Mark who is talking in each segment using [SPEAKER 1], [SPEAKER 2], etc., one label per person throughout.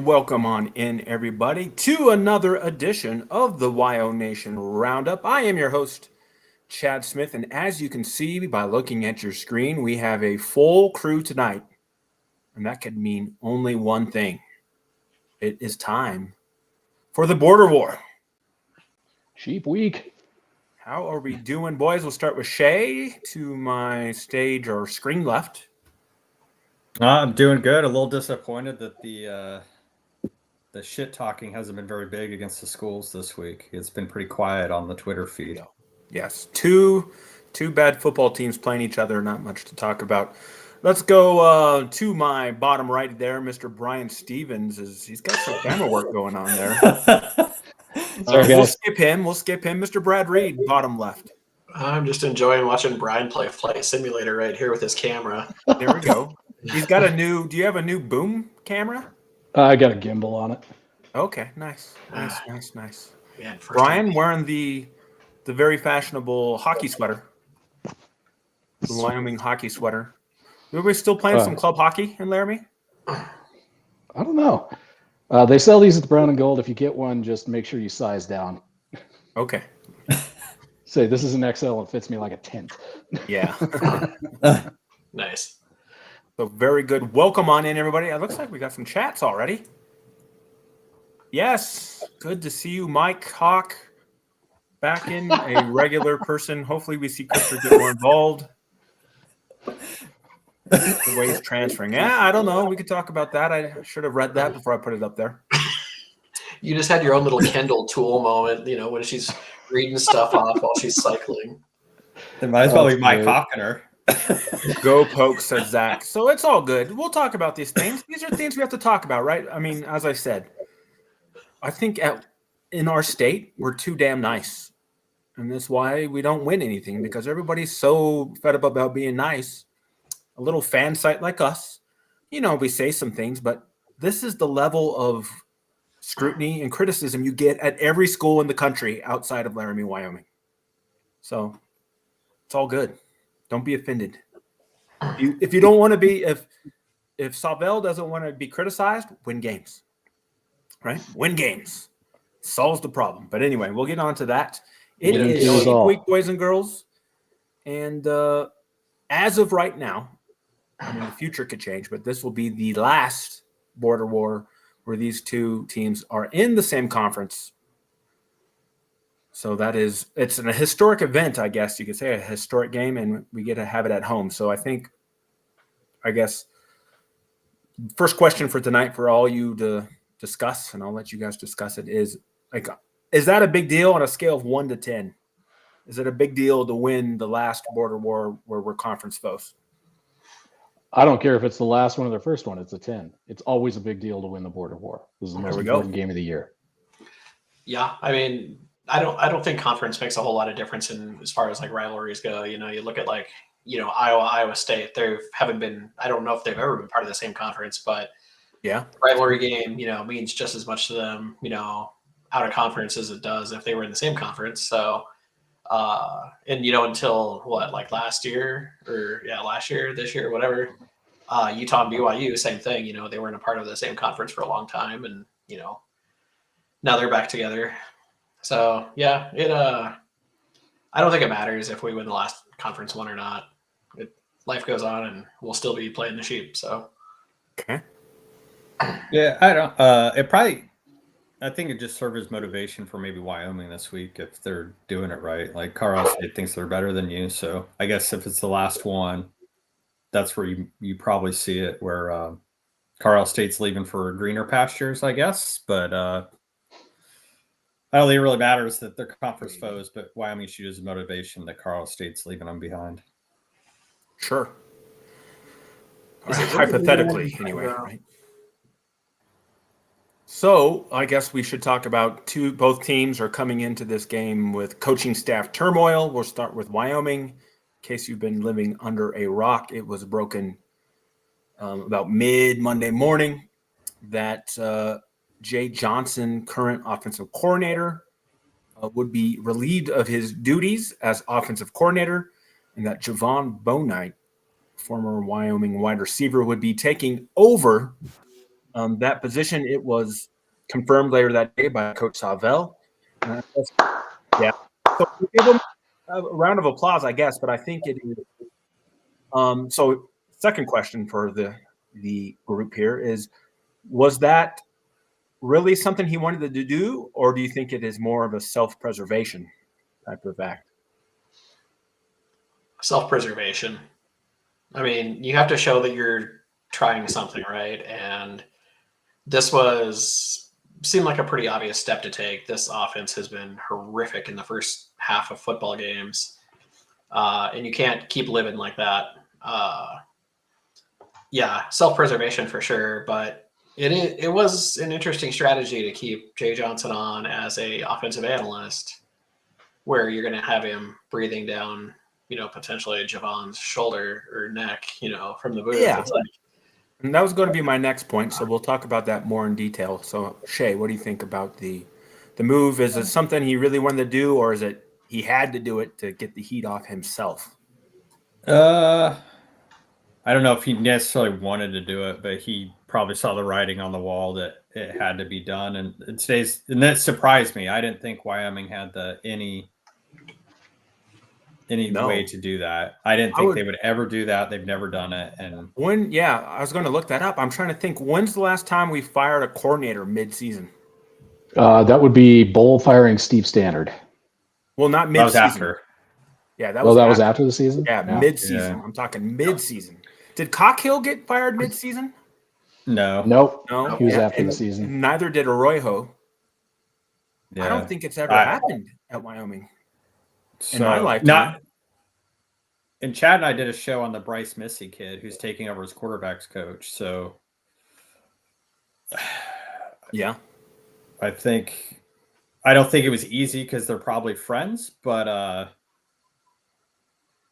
[SPEAKER 1] welcome on in, everybody, to another edition of the WyoNation Roundup. I am your host, Chad Smith, and as you can see by looking at your screen, we have a full crew tonight, and that could mean only one thing. It is time for the border war.
[SPEAKER 2] Sheep week.
[SPEAKER 1] How are we doing, boys? We'll start with Shay to my stage or screen left.
[SPEAKER 3] I'm doing good. A little disappointed that the shit talking hasn't been very big against the schools this week. It's been pretty quiet on the Twitter feed.
[SPEAKER 1] Yes, two bad football teams playing each other. Not much to talk about. Let's go to my bottom right there, Mr. Brian Stevens. He's got some camera work going on there. We'll skip him. Mr. Brad Reed, bottom left.
[SPEAKER 4] I'm just enjoying watching Brian play Flight Simulator right here with his camera.
[SPEAKER 1] There we go. He's got a new. Do you have a new boom camera?
[SPEAKER 2] I got a gimbal on it.
[SPEAKER 1] Okay, nice. Man,
[SPEAKER 4] Brian
[SPEAKER 1] wearing the very fashionable hockey sweater. The Wyoming hockey sweater. Are we still playing some club hockey in Laramie?
[SPEAKER 2] I don't know. They sell these at the Brown and Gold. If you get one, just make sure you size down.
[SPEAKER 1] Okay.
[SPEAKER 2] Say this is an XL and fits me like a tent.
[SPEAKER 1] Yeah.
[SPEAKER 4] Nice.
[SPEAKER 1] So very good. Welcome on in, everybody. It looks like we got some chats already. Yes. Good to see you, Mike Hawk. Back in a regular person. Hopefully we see Clifford get more involved. The way he's transferring. Yeah, I don't know. We could talk about that. I should have read that before I put it up there.
[SPEAKER 4] You just had your own little Kendall Tool moment, when she's reading stuff off while she's cycling.
[SPEAKER 3] It might as well be Mike hawking her.
[SPEAKER 1] Go poke, said Zach. So it's all good. We'll talk about these things. These are things we have to talk about, right? I mean, as I said, I think in our state, we're too damn nice. And that's why we don't win anything, because everybody's so fed up about being nice. A little fan site like us, we say some things, but this is the level of scrutiny and criticism you get at every school in the country outside of Laramie, Wyoming. So it's all good. Don't be offended. If you don't want to be, if Savell doesn't want to be criticized, win games, right? Win games solves the problem. But anyway, we'll get on to that. It is Sheep Week, boys and girls, and as of right now, I mean, the future could change, but this will be the last border war where these two teams are in the same conference. So it's a historic event, I guess you could say, a historic game, and we get to have it at home. So I guess, first question for tonight for all you to discuss, and I'll let you guys discuss it, is that a big deal on a scale of 1 to 10? Is it a big deal to win the last border war where we're conference foes?
[SPEAKER 2] I don't care if it's the last one or the first one. It's a 10. It's always a big deal to win the border war. This is the most important game of the year.
[SPEAKER 4] Yeah, I mean, I don't think conference makes a whole lot of difference in as far as like rivalries go. You look at Iowa State. Haven't been. I don't know if they've ever been part of the same conference, but
[SPEAKER 1] yeah,
[SPEAKER 4] rivalry game means just as much to them out of conference as it does if they were in the same conference. So. And until last year, this year, whatever, Utah and BYU, same thing. They weren't a part of the same conference for a long time, and now they're back together. So yeah, I don't think it matters if we win the last conference one or not. Life goes on, and we'll still be playing the Sheep. So
[SPEAKER 1] okay,
[SPEAKER 3] yeah, I don't. I think it just served as motivation for maybe Wyoming this week if they're doing it right. Like Carl State thinks they're better than you, so I guess if it's the last one, that's where you probably see it. Where Carl State's leaving for greener pastures, I guess. But I don't think it really matters that they're conference foes. But Wyoming should use motivation that Carl State's leaving them behind.
[SPEAKER 1] Sure. Hypothetically, anyway, right? So I guess we should talk about both teams are coming into this game with coaching staff turmoil. We'll start with Wyoming. In case you've been living under a rock, it was broken about mid-Monday morning that Jay Johnson, current offensive coordinator, would be relieved of his duties as offensive coordinator, and that Javon Bonite, former Wyoming wide receiver, would be taking over That position, it was confirmed later that day by Coach Savell. Yeah. So we give him a round of applause, I guess, but I think it is. So second question for the group here is, was that really something he wanted to do, or do you think it is more of a self-preservation type of act?
[SPEAKER 4] Self-preservation. I mean, you have to show that you're trying something, right? And this seemed like a pretty obvious step to take. This offense has been horrific in the first half of football games, and you can't keep living like that. Yeah, self-preservation for sure, but it was an interesting strategy to keep Jay Johnson on as a offensive analyst, where you're going to have him breathing down, potentially Javon's shoulder or neck, from the booth.
[SPEAKER 1] Yeah.
[SPEAKER 4] It's like,
[SPEAKER 1] and that was going to be my next point, so we'll talk about that more in detail. So, Shay, what do you think about the move? Is it something he really wanted to do, or is it he had to do it to get the heat off himself?
[SPEAKER 3] I don't know if he necessarily wanted to do it, but he probably saw the writing on the wall that it had to be done, and that surprised me. I didn't think Wyoming had any way to do that. I didn't think they would ever do that. They've never done it. And
[SPEAKER 1] I was going to look that up. I'm trying to think, when's the last time we fired a coordinator mid-season?
[SPEAKER 2] That would be Bowl firing Steve Stannard.
[SPEAKER 1] Well, not mid-season.
[SPEAKER 3] That was after.
[SPEAKER 1] Yeah,
[SPEAKER 2] that was after the season?
[SPEAKER 1] Yeah, mid-season. Yeah. I'm talking mid-season. Did Cockhill get fired mid-season?
[SPEAKER 3] No.
[SPEAKER 2] Nope. He was after the season.
[SPEAKER 1] Neither did Arroyo.
[SPEAKER 3] Yeah.
[SPEAKER 1] I don't think it's ever happened at Wyoming.
[SPEAKER 3] So,
[SPEAKER 1] in my lifetime.
[SPEAKER 3] And Chad and I did a show on the Bryce Missy kid who's taking over as quarterback's coach. So,
[SPEAKER 1] yeah.
[SPEAKER 3] I don't think it was easy because they're probably friends, but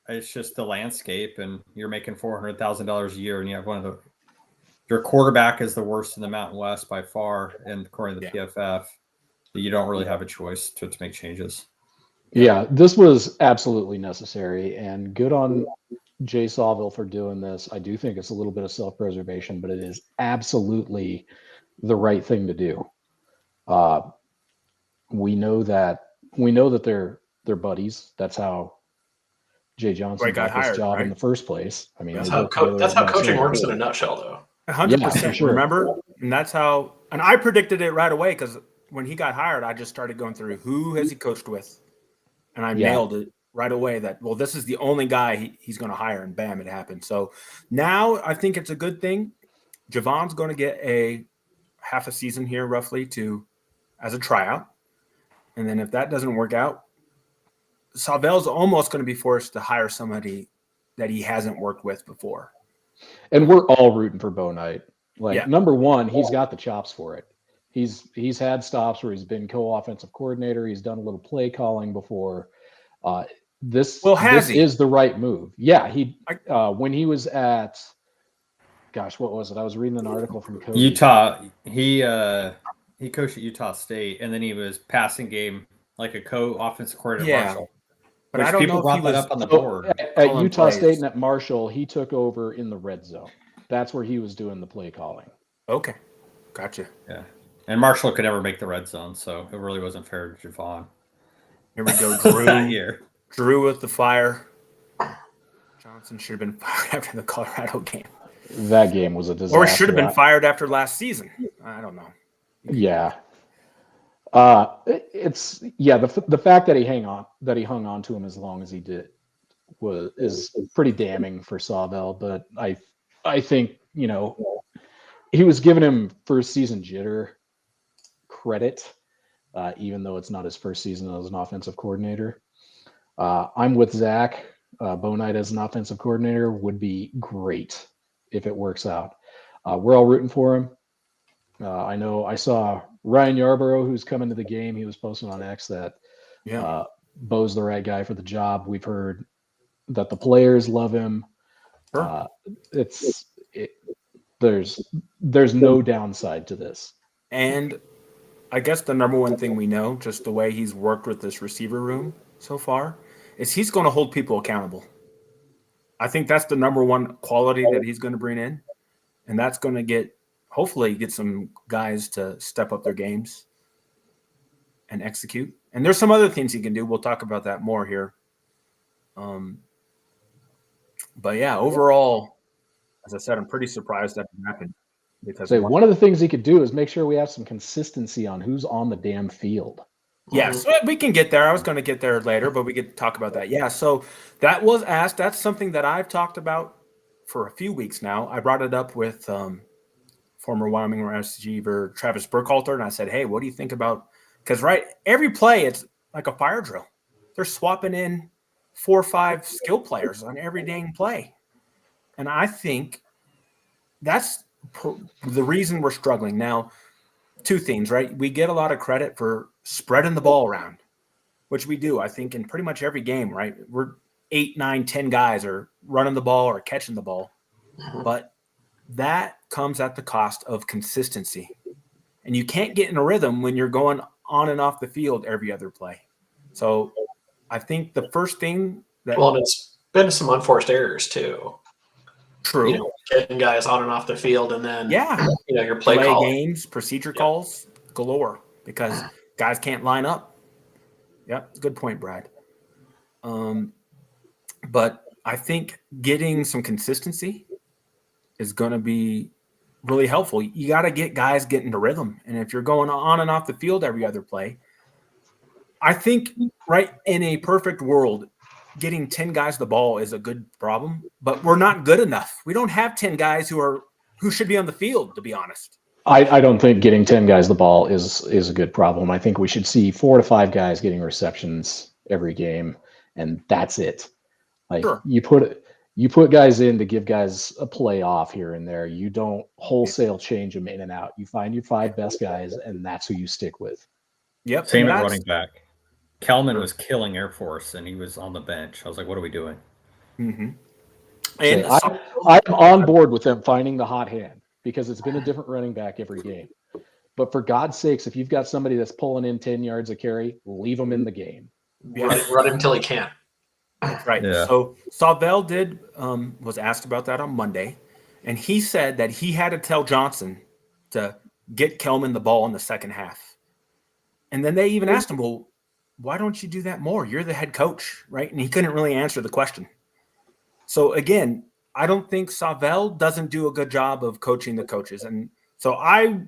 [SPEAKER 3] it's just the landscape, and you're making $400,000 a year, and you have your quarterback is the worst in the Mountain West by far, and according to the PFF, you don't really have a choice to make changes.
[SPEAKER 2] Yeah, this was absolutely necessary, and good on Jay Sawville for doing this. I do think it's a little bit of self-preservation, but it is absolutely the right thing to do. We know that they're buddies. That's how Jay Johnson got this job in the first place. I mean,
[SPEAKER 4] that's how coaching works in a nutshell, though.
[SPEAKER 1] 100%. Sure. Remember, and that's how. And I predicted it right away because when he got hired, I just started going through who has he coached with, and I nailed it right away. That this is the only guy he's going to hire, and bam, it happened. So now I think it's a good thing. Javon's going to get a half a season here, roughly, as a tryout, and then if that doesn't work out, Savell's almost going to be forced to hire somebody that he hasn't worked with before.
[SPEAKER 2] And we're all rooting for Bo Knight. Number one, he's got the chops for it. He's had stops where he's been co-offensive coordinator. He's done a little play calling before. This is the right move. Yeah, when he was at, gosh, what was it? I was reading an article from Cody.
[SPEAKER 3] Utah. He coached at Utah State, and then he was passing game like a co-offensive coordinator at Marshall.
[SPEAKER 1] But I don't know if he was
[SPEAKER 3] up on the board.
[SPEAKER 2] At Utah State and at Marshall, he took over in the red zone. That's where he was doing the play calling.
[SPEAKER 1] Okay, gotcha.
[SPEAKER 3] Yeah, and Marshall could never make the red zone, so it really wasn't fair to Javon.
[SPEAKER 1] Here we go, Drew.
[SPEAKER 3] That year.
[SPEAKER 1] Drew with the fire. Johnson should have been fired after the Colorado game.
[SPEAKER 2] That game was a disaster.
[SPEAKER 1] Or should have been fired after last season. I don't know.
[SPEAKER 2] Yeah. The fact that he hung on to him as long as he did is pretty damning for Sawville. But I think he was giving him first season jitter credit, even though it's not his first season as an offensive coordinator. I'm with Zach. Bo Knight as an offensive coordinator would be great if it works out. We're all rooting for him. I know I saw Ryan Yarborough, who's coming to the game. He was posting on X that Bo's the right guy for the job. We've heard that the players love him. Sure. There's no downside to this.
[SPEAKER 1] And I guess the number one thing we know, just the way he's worked with this receiver room so far, is he's going to hold people accountable. I think that's the number one quality that he's going to bring in, and that's going to get hopefully get some guys to step up their games and execute. And there's some other things he can do. We'll talk about that more here. But yeah, overall, as I said, I'm pretty surprised that happened because
[SPEAKER 2] one of the things he could do is make sure we have some consistency on who's on the damn field.
[SPEAKER 1] Yeah, so we can get there. I was going to get there later, but we could talk about that. Yeah, so that was asked. That's something that I've talked about for a few weeks now. I brought it up with former Wyoming receiver Travis Burkhalter, and I said, hey, what do you think about – because, right, every play it's like a fire drill. They're swapping in 4 or 5 skill players on every dang play. And I think that's the reason we're struggling. Now, 2 things, right? We get a lot of credit for spreading the ball around, which we do, I think, in pretty much every game, right? We're 8, 9, 10 guys are running the ball or catching the ball. But that comes at the cost of consistency. And you can't get in a rhythm when you're going on and off the field every other play. So I think the first thing that –
[SPEAKER 4] Well, and it's been some unforced errors too.
[SPEAKER 1] True.
[SPEAKER 4] You know, getting guys on and off the field, and then your play
[SPEAKER 1] delay
[SPEAKER 4] call
[SPEAKER 1] games, procedure calls galore because guys can't line up. Yep, good point, Brad. But I think getting some consistency is going to be really helpful. You got to get guys getting to rhythm, and if you're going on and off the field every other play, I think right in a perfect world, getting 10 guys the ball is a good problem, but we're not good enough. We don't have 10 guys who should be on the field, to be honest.
[SPEAKER 2] I don't think getting 10 guys the ball is a good problem. I think we should see 4 to 5 guys getting receptions every game, and that's it. Like
[SPEAKER 1] Sure.
[SPEAKER 2] you put guys in to give guys a play off here and there. You don't wholesale change them in and out. You find your 5 best guys, and that's who you stick with.
[SPEAKER 1] Yep.
[SPEAKER 3] Same at running back. Kelman was killing Air Force, and he was on the bench. I was like, what are we doing?
[SPEAKER 1] Mm-hmm.
[SPEAKER 2] And I'm on board with them finding the hot hand because it's been a different running back every game. But for God's sakes, if you've got somebody that's pulling in 10 yards a carry, leave them in the game.
[SPEAKER 4] Run him until he can't.
[SPEAKER 1] Right.
[SPEAKER 3] Yeah.
[SPEAKER 1] So Savell was asked about that on Monday, and he said that he had to tell Johnson to get Kelman the ball in the second half. And then they even asked him, well, why don't you do that more? You're the head coach, right? And he couldn't really answer the question. So again, I don't think Savell doesn't do a good job of coaching the coaches. And so I've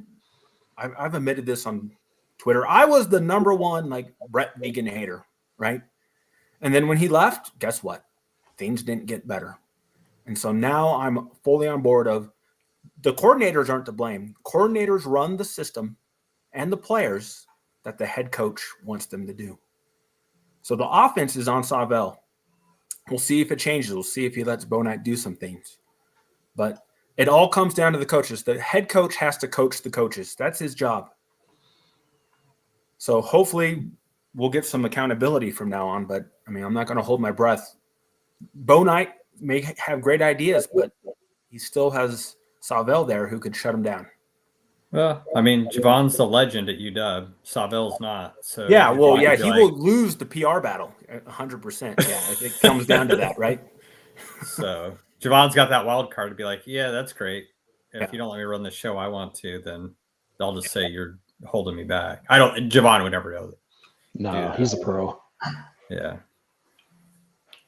[SPEAKER 1] admitted this on Twitter. I was the number one like Brett Vegan hater, right? And then when he left, guess what? Things didn't get better. And so now I'm fully on board of the coordinators aren't to blame. Coordinators run the system and the players that the head coach wants them to do. So the offense is on Savell. We'll see if it changes. We'll see if he lets Bo Knight do some things. But it all comes down to the coaches. The head coach has to coach the coaches. That's his job. So hopefully we'll get some accountability from now on. But, I mean, I'm not going to hold my breath. Bo Knight may have great ideas, but he still has Savell there who could shut him down.
[SPEAKER 3] Well, I mean, Javon's the legend at UW. Savell's not. So
[SPEAKER 1] yeah, well, yeah, he will lose the PR battle 100%. Yeah, if it comes down to that, right?
[SPEAKER 3] So Javon's got that wild card to be like, yeah, that's great. If you don't let me run the show I want to, then they'll just say you're holding me back. Javon would never know that.
[SPEAKER 2] No, he's a pro.
[SPEAKER 3] Yeah.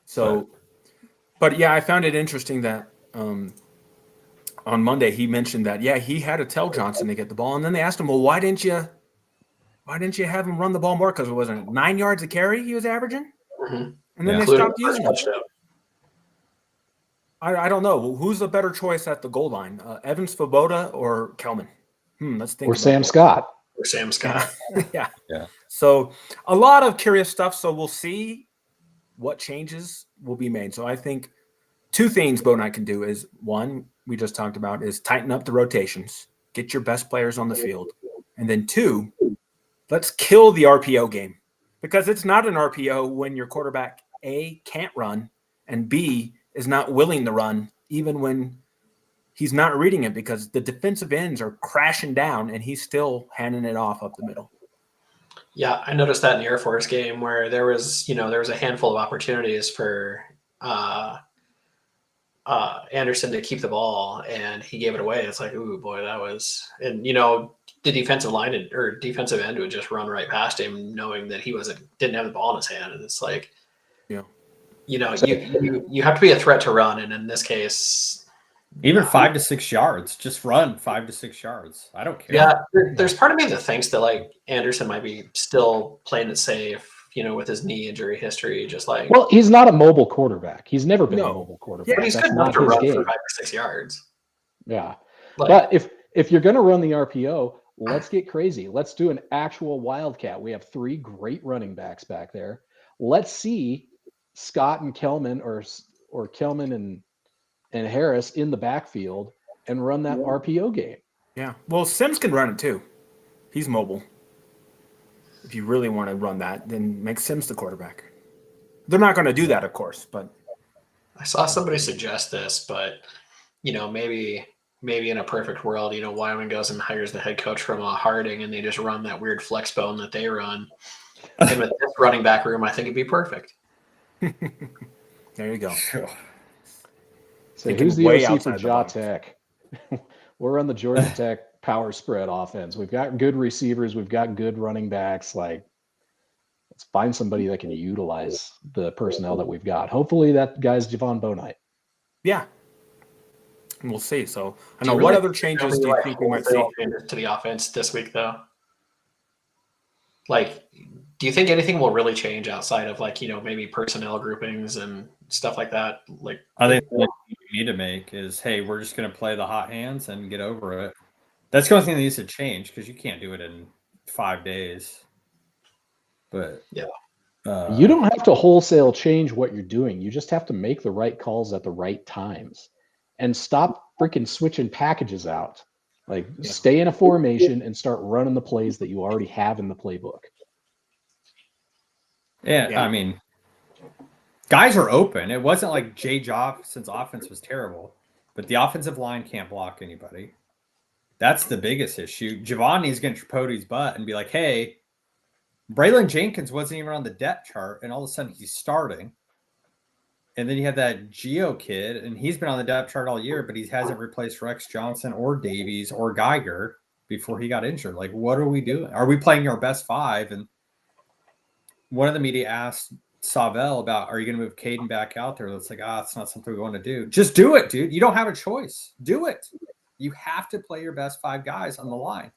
[SPEAKER 1] So, but yeah, I found it interesting that on Monday he mentioned that he had to tell Johnson to get the ball, and then they asked him, well, why didn't you have him run the ball more? Because it wasn't 9 yards a carry he was averaging, and then they stopped using him. I don't know who's the better choice at the goal line, Evan Svoboda or Kelman. Let's think.
[SPEAKER 2] Or Sam Scott.
[SPEAKER 4] Or Sam Scott.
[SPEAKER 1] Yeah.
[SPEAKER 3] Yeah.
[SPEAKER 1] So a lot of curious stuff. So we'll see what changes will be made. So I think 2 things Bo Knight can do is, one, we just talked about, is tighten up the rotations, get your best players on the field. And then 2, let's kill the RPO game, because it's not an RPO when your quarterback A, can't run, and B, is not willing to run, even when he's not reading it, because the defensive ends are crashing down and he's still handing it off up the middle.
[SPEAKER 4] Yeah, I noticed that in the Air Force game where there was a handful of opportunities for Anderson to keep the ball, and he gave it away. It's like, ooh, boy, that was. And the defensive line or defensive end would just run right past him, knowing that he didn't have the ball in his hand, and it's like,
[SPEAKER 1] Yeah.
[SPEAKER 4] You have to be a threat to run, and in this case,
[SPEAKER 3] even 5 to 6 yards, just run 5 to 6 yards. I don't care.
[SPEAKER 4] Yeah, there's part of me that thinks that like Anderson might be still playing it safe, with his knee injury history, just like.
[SPEAKER 2] Well, he's not a mobile quarterback. He's never been a mobile quarterback.
[SPEAKER 4] But he's
[SPEAKER 2] That's
[SPEAKER 4] good enough
[SPEAKER 2] not
[SPEAKER 4] to
[SPEAKER 2] his
[SPEAKER 4] run
[SPEAKER 2] game.
[SPEAKER 4] for 5 or 6 yards.
[SPEAKER 2] Yeah,
[SPEAKER 4] Like,
[SPEAKER 2] but if you're going to run the RPO, let's get crazy. Let's do an actual wildcat. We have 3 great running backs back there. Let's see Scott and Kelman or Kelman and Harris in the backfield and run that RPO game.
[SPEAKER 1] Yeah. Well, Sims can run it too. He's mobile. If you really want to run that, then make Sims the quarterback. They're not going to do that, of course, but
[SPEAKER 4] I saw somebody suggest this, but maybe in a perfect world, Wyoming goes and hires the head coach from Harding, and they just run that weird flex bone that they run. And with this running back room, I think it'd be perfect.
[SPEAKER 1] there you go.
[SPEAKER 2] So who's the OC for Jaw Tech? We're on the Georgia Tech power spread offense. We've got good receivers. We've got good running backs. Like, let's find somebody that can utilize the personnel that we've got. Hopefully that guy's Javon Bonite.
[SPEAKER 1] Yeah. We'll see. So I know what other changes do you think we might see
[SPEAKER 4] to the offense this week, though? Like, do you think anything will really change outside of maybe personnel groupings and stuff like that? Like,
[SPEAKER 3] I think what you need to make is, hey, we're just going to play the hot hands and get over it. That's the only thing that needs to change, because you can't do it in 5 days. But
[SPEAKER 4] yeah,
[SPEAKER 2] you don't have to wholesale change what you're doing. You just have to make the right calls at the right times and stop freaking switching packages out. Like, stay in a formation and start running the plays that you already have in the playbook.
[SPEAKER 3] Yeah. I mean, guys are open. It wasn't like Jay Johnson's offense was terrible, but the offensive line can't block anybody. That's the biggest issue. Javon needs to get Tripodi's butt and be like, hey, Braylon Jenkins wasn't even on the depth chart, and all of a sudden he's starting. And then you have that Geo kid, and he's been on the depth chart all year, but he hasn't replaced Rex Johnson or Davies or Geiger before he got injured. Like, what are we doing? Are we playing our best 5? And one of the media asked Savell about, are you going to move Caden back out there? It's like, it's not something we want to do. Just do it, dude. You don't have a choice. Do it. You have to play your best 5 guys on the line.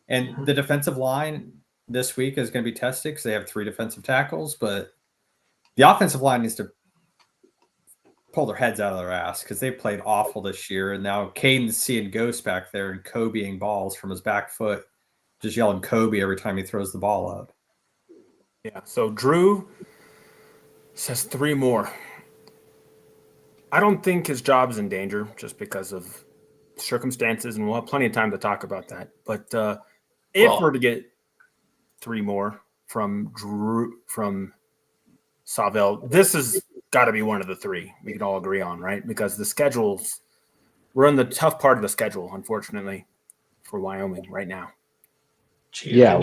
[SPEAKER 3] And the defensive line this week is going to be tested because they have 3 defensive tackles, but the offensive line needs to pull their heads out of their ass because they played awful this year. And now Caden's seeing ghosts back there and Kobeing balls from his back foot, just yelling Kobe every time he throws the ball up.
[SPEAKER 1] Yeah. So Drew says 3 more. I don't think his job's in danger just because of circumstances, and we'll have plenty of time to talk about that. But if we're to get 3 more from Savell, this has got to be one of the 3 we can all agree on, right? Because the schedules, we're in the tough part of the schedule, unfortunately, for Wyoming right now.
[SPEAKER 2] Yeah.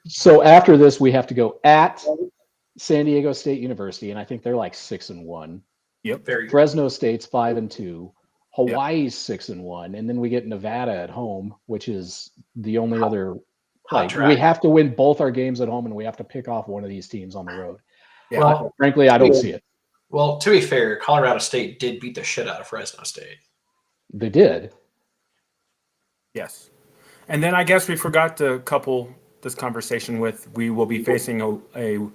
[SPEAKER 2] So after this, we have to go at San Diego State University, and I think they're like 6-1.
[SPEAKER 1] Yep.
[SPEAKER 2] Fresno State's 5-2. Hawaii's 6-1, and then we get Nevada at home, which is the only other. Like, we have to win both our games at home, and we have to pick off one of these teams on the road.
[SPEAKER 1] Yeah.
[SPEAKER 2] Well, frankly, I don't see it.
[SPEAKER 4] Well, to be fair, Colorado State did beat the shit out of Fresno State.
[SPEAKER 2] They did.
[SPEAKER 1] Yes. And then I guess we forgot to couple this conversation with, we will be facing a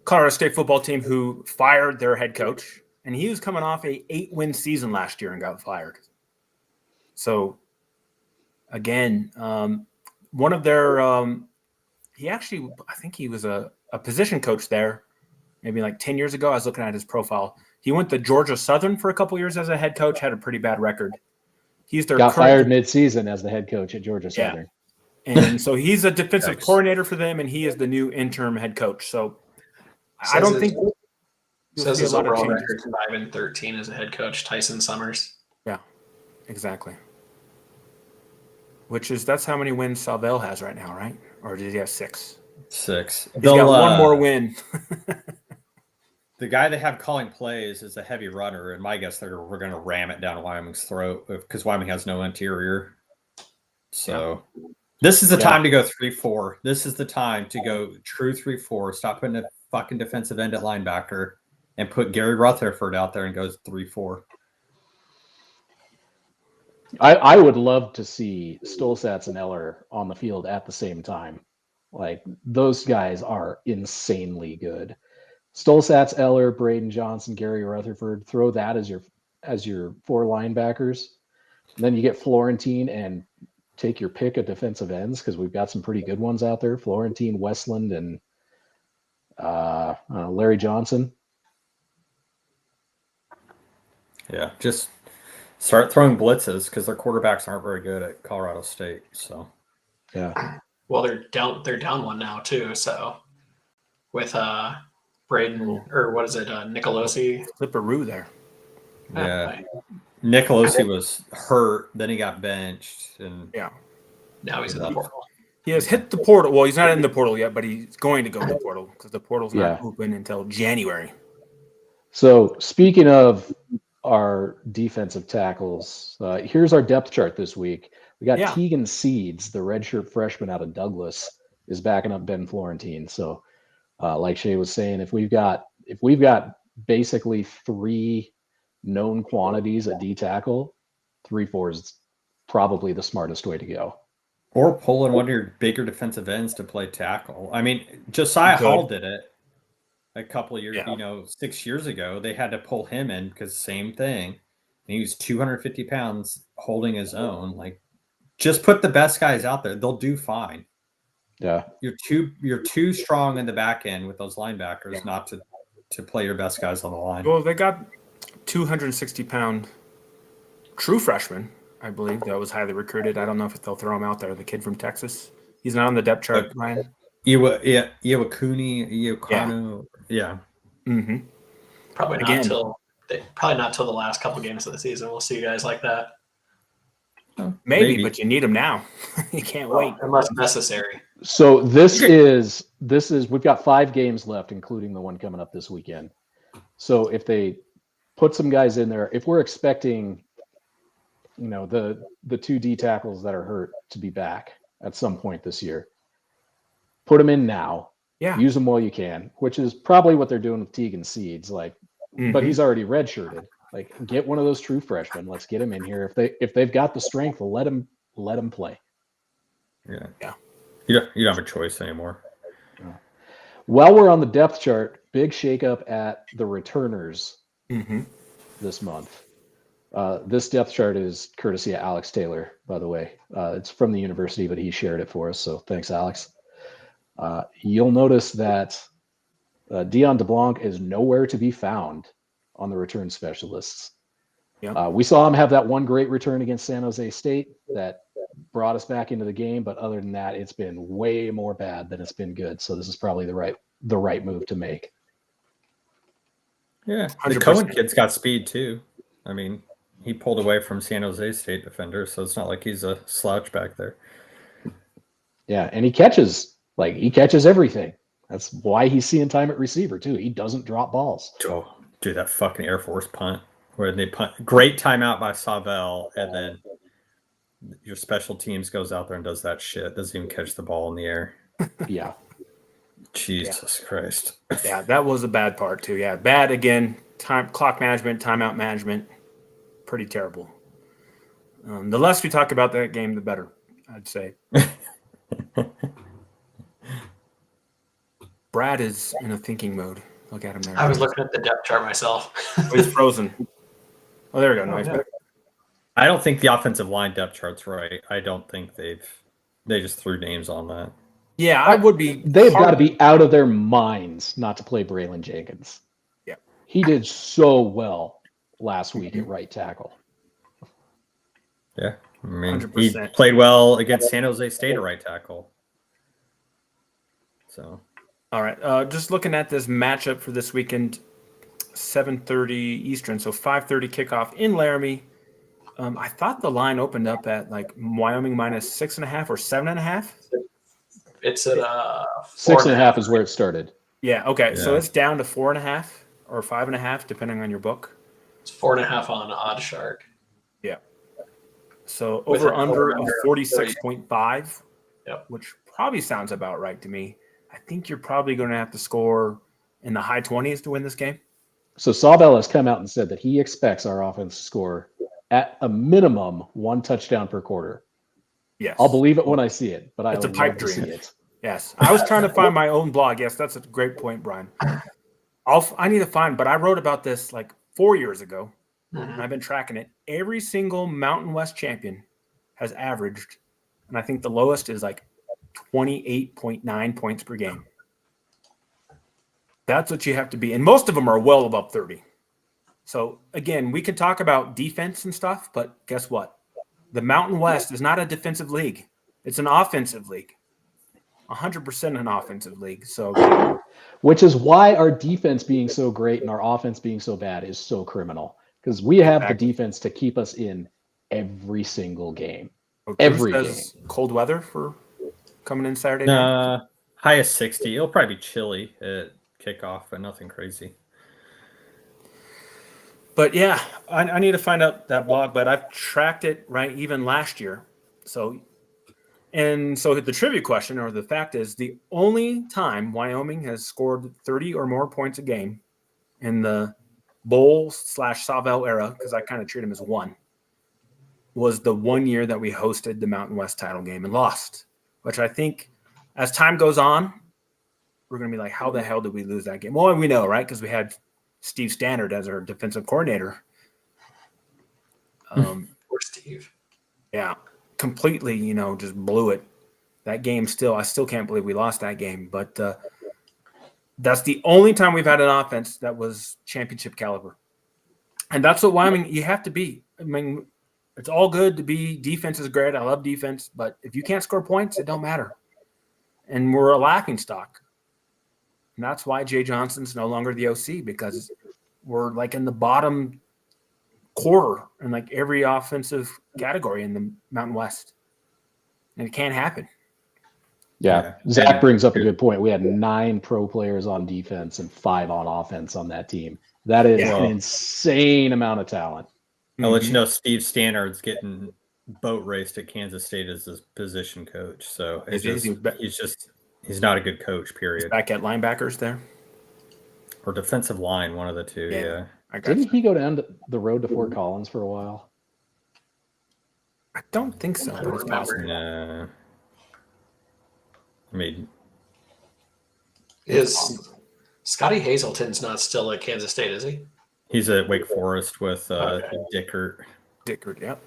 [SPEAKER 1] Colorado State football team who fired their head coach, and he was coming off a 8-win season last year and got fired. So again, one of their I think he was a position coach there maybe like 10 years ago. I was looking at his profile. He went to Georgia Southern for a couple years as a head coach, had a pretty bad record. He's their
[SPEAKER 2] got fired mid-season as the head coach at Georgia Southern.
[SPEAKER 1] Yeah. And so he's a defensive coordinator for them, and he is the new interim head coach. So I don't think
[SPEAKER 4] says his overall record 5-13 as a head coach, Tyson Summers.
[SPEAKER 1] Yeah, exactly. That's how many wins Savell has right now, right? Or does he have 6?
[SPEAKER 3] 6.
[SPEAKER 1] He's got one more win.
[SPEAKER 3] the guy they have calling plays is a heavy runner, and my guess we're going to ram it down Wyoming's throat because Wyoming has no interior. So this is the time to go 3-4. This is the time to go true 3-4. Stop putting a fucking defensive end at linebacker and put Gary Rutherford out there and goes 3-4.
[SPEAKER 2] I would love to see Stolzats and Eller on the field at the same time. Like, those guys are insanely good. Stolzats, Eller, Braden Johnson, Gary Rutherford. Throw that as your 4 linebackers. And then you get Florentine and take your pick of defensive ends because we've got some pretty good ones out there. Florentine, Westland, and Larry Johnson.
[SPEAKER 3] Yeah, just start throwing blitzes because their quarterbacks aren't very good at Colorado State. So
[SPEAKER 2] yeah.
[SPEAKER 4] Well, they're down one now too. So with Braden or what is it, Nicolosi?
[SPEAKER 1] Flipperoo there.
[SPEAKER 3] yeah, Nicolosi was hurt, then he got benched, and
[SPEAKER 4] Now he's in the portal.
[SPEAKER 1] He has hit the portal. Well, he's not in the portal yet, but he's going to go in the portal because the portal's not open until January.
[SPEAKER 2] So speaking of our defensive tackles, here's our depth chart this week. We got Tegan Seeds, the redshirt freshman out of Douglas, is backing up Ben Florentine. So like Shay was saying, if we've got basically 3 known quantities at D tackle, 3-4 is probably the smartest way to go.
[SPEAKER 3] Or pulling one of your bigger defensive ends to play tackle. I mean, Josiah Hall did it a couple of years, 6 years ago. They had to pull him in because same thing. And he was 250 pounds holding his own. Like, just put the best guys out there. They'll do fine.
[SPEAKER 2] Yeah.
[SPEAKER 3] You're too strong in the back end with those linebackers not to play your best guys on the line.
[SPEAKER 1] Well, they got 260-pound true freshman, I believe, that was highly recruited. I don't know if they'll throw him out there. The kid from Texas. He's not on the depth chart, Ryan.
[SPEAKER 3] Iwakuni. Yeah.
[SPEAKER 1] Mm-hmm.
[SPEAKER 4] Probably not till the last couple games of the season. We'll see you guys like that.
[SPEAKER 1] Maybe, but you need him now. You can't wait
[SPEAKER 4] unless necessary.
[SPEAKER 2] So this is we've got 5 games left, including the one coming up this weekend. So if they put some guys in there, if we're expecting, the 2 D tackles that are hurt to be back at some point this year, put them in now.
[SPEAKER 1] Yeah.
[SPEAKER 2] Use them while you can, which is probably what they're doing with Tegan Seeds. Like, but he's already redshirted. Like, get one of those true freshmen. Let's get him in here. If they've got the strength, let him play.
[SPEAKER 3] Yeah. You don't have a choice anymore.
[SPEAKER 2] While we're on the depth chart, big shakeup at the returners this month. This depth chart is courtesy of Alex Taylor, by the way. It's from the university, but he shared it for us. So thanks, Alex. You'll notice that Dion DeBlanc is nowhere to be found on the return specialists. We saw him have that one great return against San Jose State that brought us back into the game, but other than that, it's been way more bad than it's been good. So this is probably the right move to make.
[SPEAKER 3] Yeah, the Cohen kid's got speed too. I mean, he pulled away from San Jose State defender, so it's not like he's a slouch back there.
[SPEAKER 2] Yeah, and he catches everything. That's why he's seeing time at receiver too. He doesn't drop balls.
[SPEAKER 3] Oh, dude, that fucking Air Force punt where they punt, great timeout by Savell, and then your special teams goes out there and does that shit. Doesn't even catch the ball in the air.
[SPEAKER 2] Yeah.
[SPEAKER 3] Jesus Christ.
[SPEAKER 1] Yeah, that was a bad part too. Yeah, bad again. Clock management, timeout management, pretty terrible. The less we talk about that game, the better, I'd say. Brad is in a thinking mode. Look at him there.
[SPEAKER 4] I was looking at the depth chart myself.
[SPEAKER 1] He's frozen. Oh, there we go. Nice.
[SPEAKER 3] I don't think the offensive line depth chart's right. I don't think they just threw names on that.
[SPEAKER 1] Yeah, I would be.
[SPEAKER 2] They've got to be out of their minds not to play Braylon Jenkins.
[SPEAKER 1] Yeah.
[SPEAKER 2] He did so well last week at right tackle.
[SPEAKER 3] Yeah. I mean,
[SPEAKER 1] 100%.
[SPEAKER 3] he played well against San Jose State at right tackle. So.
[SPEAKER 1] All right. Just looking at this matchup for this weekend, 7:30 Eastern, so 5:30 kickoff in Laramie. I thought the line opened up at like Wyoming minus 6.5 or 7.5.
[SPEAKER 4] It's at
[SPEAKER 2] 6.5 is where it started.
[SPEAKER 1] Yeah. Okay. So it's down to 4.5 or 5.5, depending on your book.
[SPEAKER 4] It's 4.5 on Odd Shark.
[SPEAKER 1] Yeah. So
[SPEAKER 4] With
[SPEAKER 1] over
[SPEAKER 4] an
[SPEAKER 1] under a
[SPEAKER 4] over-under of
[SPEAKER 1] 46.5,
[SPEAKER 4] Yep.
[SPEAKER 1] which probably sounds about right to me. I think you're probably going to have to score in the high 20s to win this game.
[SPEAKER 2] So Sawbell has come out and said that he expects our offense to score at a minimum 1 touchdown per quarter.
[SPEAKER 1] Yes.
[SPEAKER 2] I'll believe it when I see it, but I
[SPEAKER 1] It's a
[SPEAKER 2] would
[SPEAKER 1] pipe
[SPEAKER 2] love to see
[SPEAKER 1] dream.
[SPEAKER 2] it.
[SPEAKER 1] Yes. I was trying to find my own blog. Yes, that's a great point, Brian. I need to find, but I wrote about this like 4 years ago.
[SPEAKER 4] Mhm.
[SPEAKER 1] I've been tracking it. Every single Mountain West champion has averaged, and I think the lowest is like 28.9 points per game. That's what you have to be. And most of them are well above 30. So, again, we could talk about defense and stuff, but guess what? The Mountain West is not a defensive league. It's an offensive league. 100% an offensive league. So,
[SPEAKER 2] Which is why our defense being so great and our offense being so bad is so criminal. Because we have
[SPEAKER 1] Exactly.
[SPEAKER 2] the defense to keep us in every single game.
[SPEAKER 1] Drew
[SPEAKER 2] Every
[SPEAKER 1] says cold weather for coming in Saturday night.
[SPEAKER 3] Nah, highest 60. It'll probably be chilly at kickoff, but nothing crazy.
[SPEAKER 1] But yeah, I need to find out that blog, but I've tracked it right even last year. So the trivia question or the fact is the only time Wyoming has scored 30 or more points a game in the bowl/Savell era, because I kind of treat him as one, was the 1 year that we hosted the Mountain West title game and lost, which I think as time goes on, we're going to be like, how the hell did we lose that game? Well, we know, right? Because we had Steve Stannard as our defensive coordinator.
[SPEAKER 4] Poor Steve.
[SPEAKER 1] Yeah, completely, just blew it. That game I still can't believe we lost that game. But that's the only time we've had an offense that was championship caliber. And that's what Wyoming, you have to be. I mean, it's all good to be, defense is great. I love defense. But if you can't score points, it don't matter. And we're a laughing stock. And that's why Jay Johnson's no longer the OC, because we're like in the bottom quarter in like every offensive category in the Mountain West. And it can't happen.
[SPEAKER 2] Yeah. Zach brings up a good point. We had 9 pro players on defense and 5 on offense on that team. That is an insane amount of talent.
[SPEAKER 3] I'll let you know Steve Stannard's getting boat raced at Kansas State as his position coach. So he's not a good coach, period.
[SPEAKER 1] Back at linebackers there.
[SPEAKER 3] Or defensive line, one of the two, yeah.
[SPEAKER 2] Didn't he go down the road to Fort Collins for a while?
[SPEAKER 1] I don't think so, but it's possible.
[SPEAKER 3] No. I mean,
[SPEAKER 4] is Scotty Hazelton's not still at Kansas State, is he?
[SPEAKER 3] He's at Wake Forest with Dickert.
[SPEAKER 1] Dickert, yep.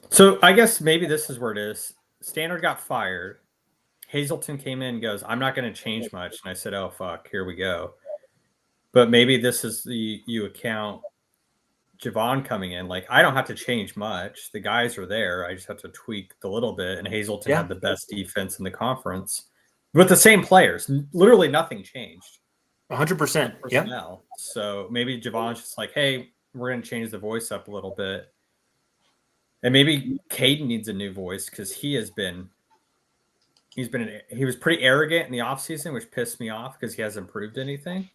[SPEAKER 3] So I guess maybe this is where it is. Stannard got fired. Hazelton came in and goes, I'm not going to change much. And I said, oh, fuck, here we go. But maybe this is you account Javon coming in. Like, I don't have to change much. The guys are there. I just have to tweak the little bit. And Hazelton had the best defense in the conference with the same players. Literally nothing changed.
[SPEAKER 1] 100%. Yeah.
[SPEAKER 3] So maybe Javon's just like, hey, we're going to change the voice up a little bit. And maybe Caden needs a new voice because he was pretty arrogant in the offseason, which pissed me off because he hasn't proved anything.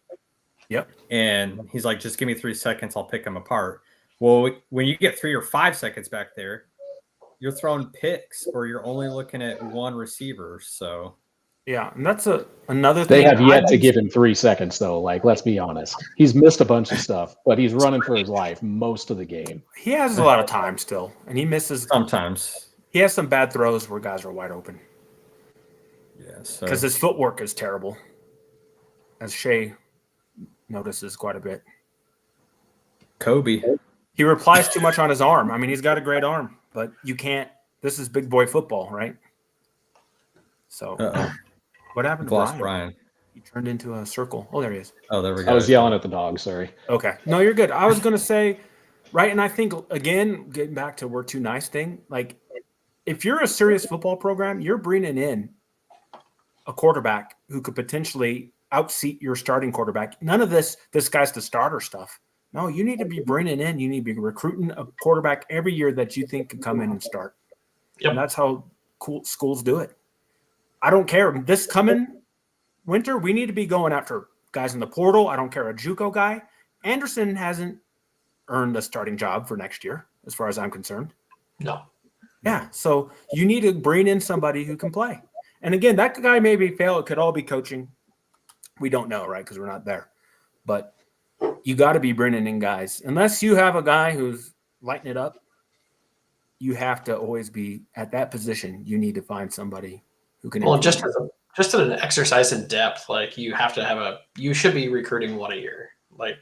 [SPEAKER 1] Yep.
[SPEAKER 3] And he's like, just give me 3 seconds. I'll pick them apart. Well, when you get 3 or 5 seconds back there, you're throwing picks or you're only looking at one receiver. So,
[SPEAKER 1] yeah. And that's another thing.
[SPEAKER 2] They have yet to give him 3 seconds, though. Like, let's be honest. He's missed a bunch of stuff, but he's running for his life most of the game.
[SPEAKER 1] He has a lot of time still, and he misses.
[SPEAKER 3] Sometimes.
[SPEAKER 1] He has some bad throws where guys are wide open.
[SPEAKER 3] Yeah.
[SPEAKER 1] Because his footwork is terrible, as Shea notices quite a bit.
[SPEAKER 3] Kobe.
[SPEAKER 1] He relies too much on his arm. I mean, he's got a great arm, but you can't. This is big boy football, right? So, what happened to Brian? He turned into a circle. Oh, there he is.
[SPEAKER 3] Oh, there we go.
[SPEAKER 2] I was yelling at the dog. Sorry.
[SPEAKER 1] Okay. No, you're good. I was going to say, right, and I think, again, getting back to we're too nice thing, like, if you're a serious football program, you're bringing in a quarterback who could potentially outseat your starting quarterback. None of this guy's the starter stuff. No, you need to be bringing in, you need to be recruiting a quarterback every year that you think can come in and start. Yep. And that's how schools do it. I don't care. This coming winter, we need to be going after guys in the portal. I don't care a JUCO guy. Anderson hasn't earned a starting job for next year, as far as I'm concerned.
[SPEAKER 4] No.
[SPEAKER 1] Yeah, so you need to bring in somebody who can play. And again, that guy maybe fail. It could all be coaching. We don't know, right? Because we're not there. But you got to be bringing in guys. Unless you have a guy who's lighting it up, you have to always be at that position. You need to find somebody who can.
[SPEAKER 4] Well, just an exercise in depth, like you have to have you should be recruiting one a year. Like,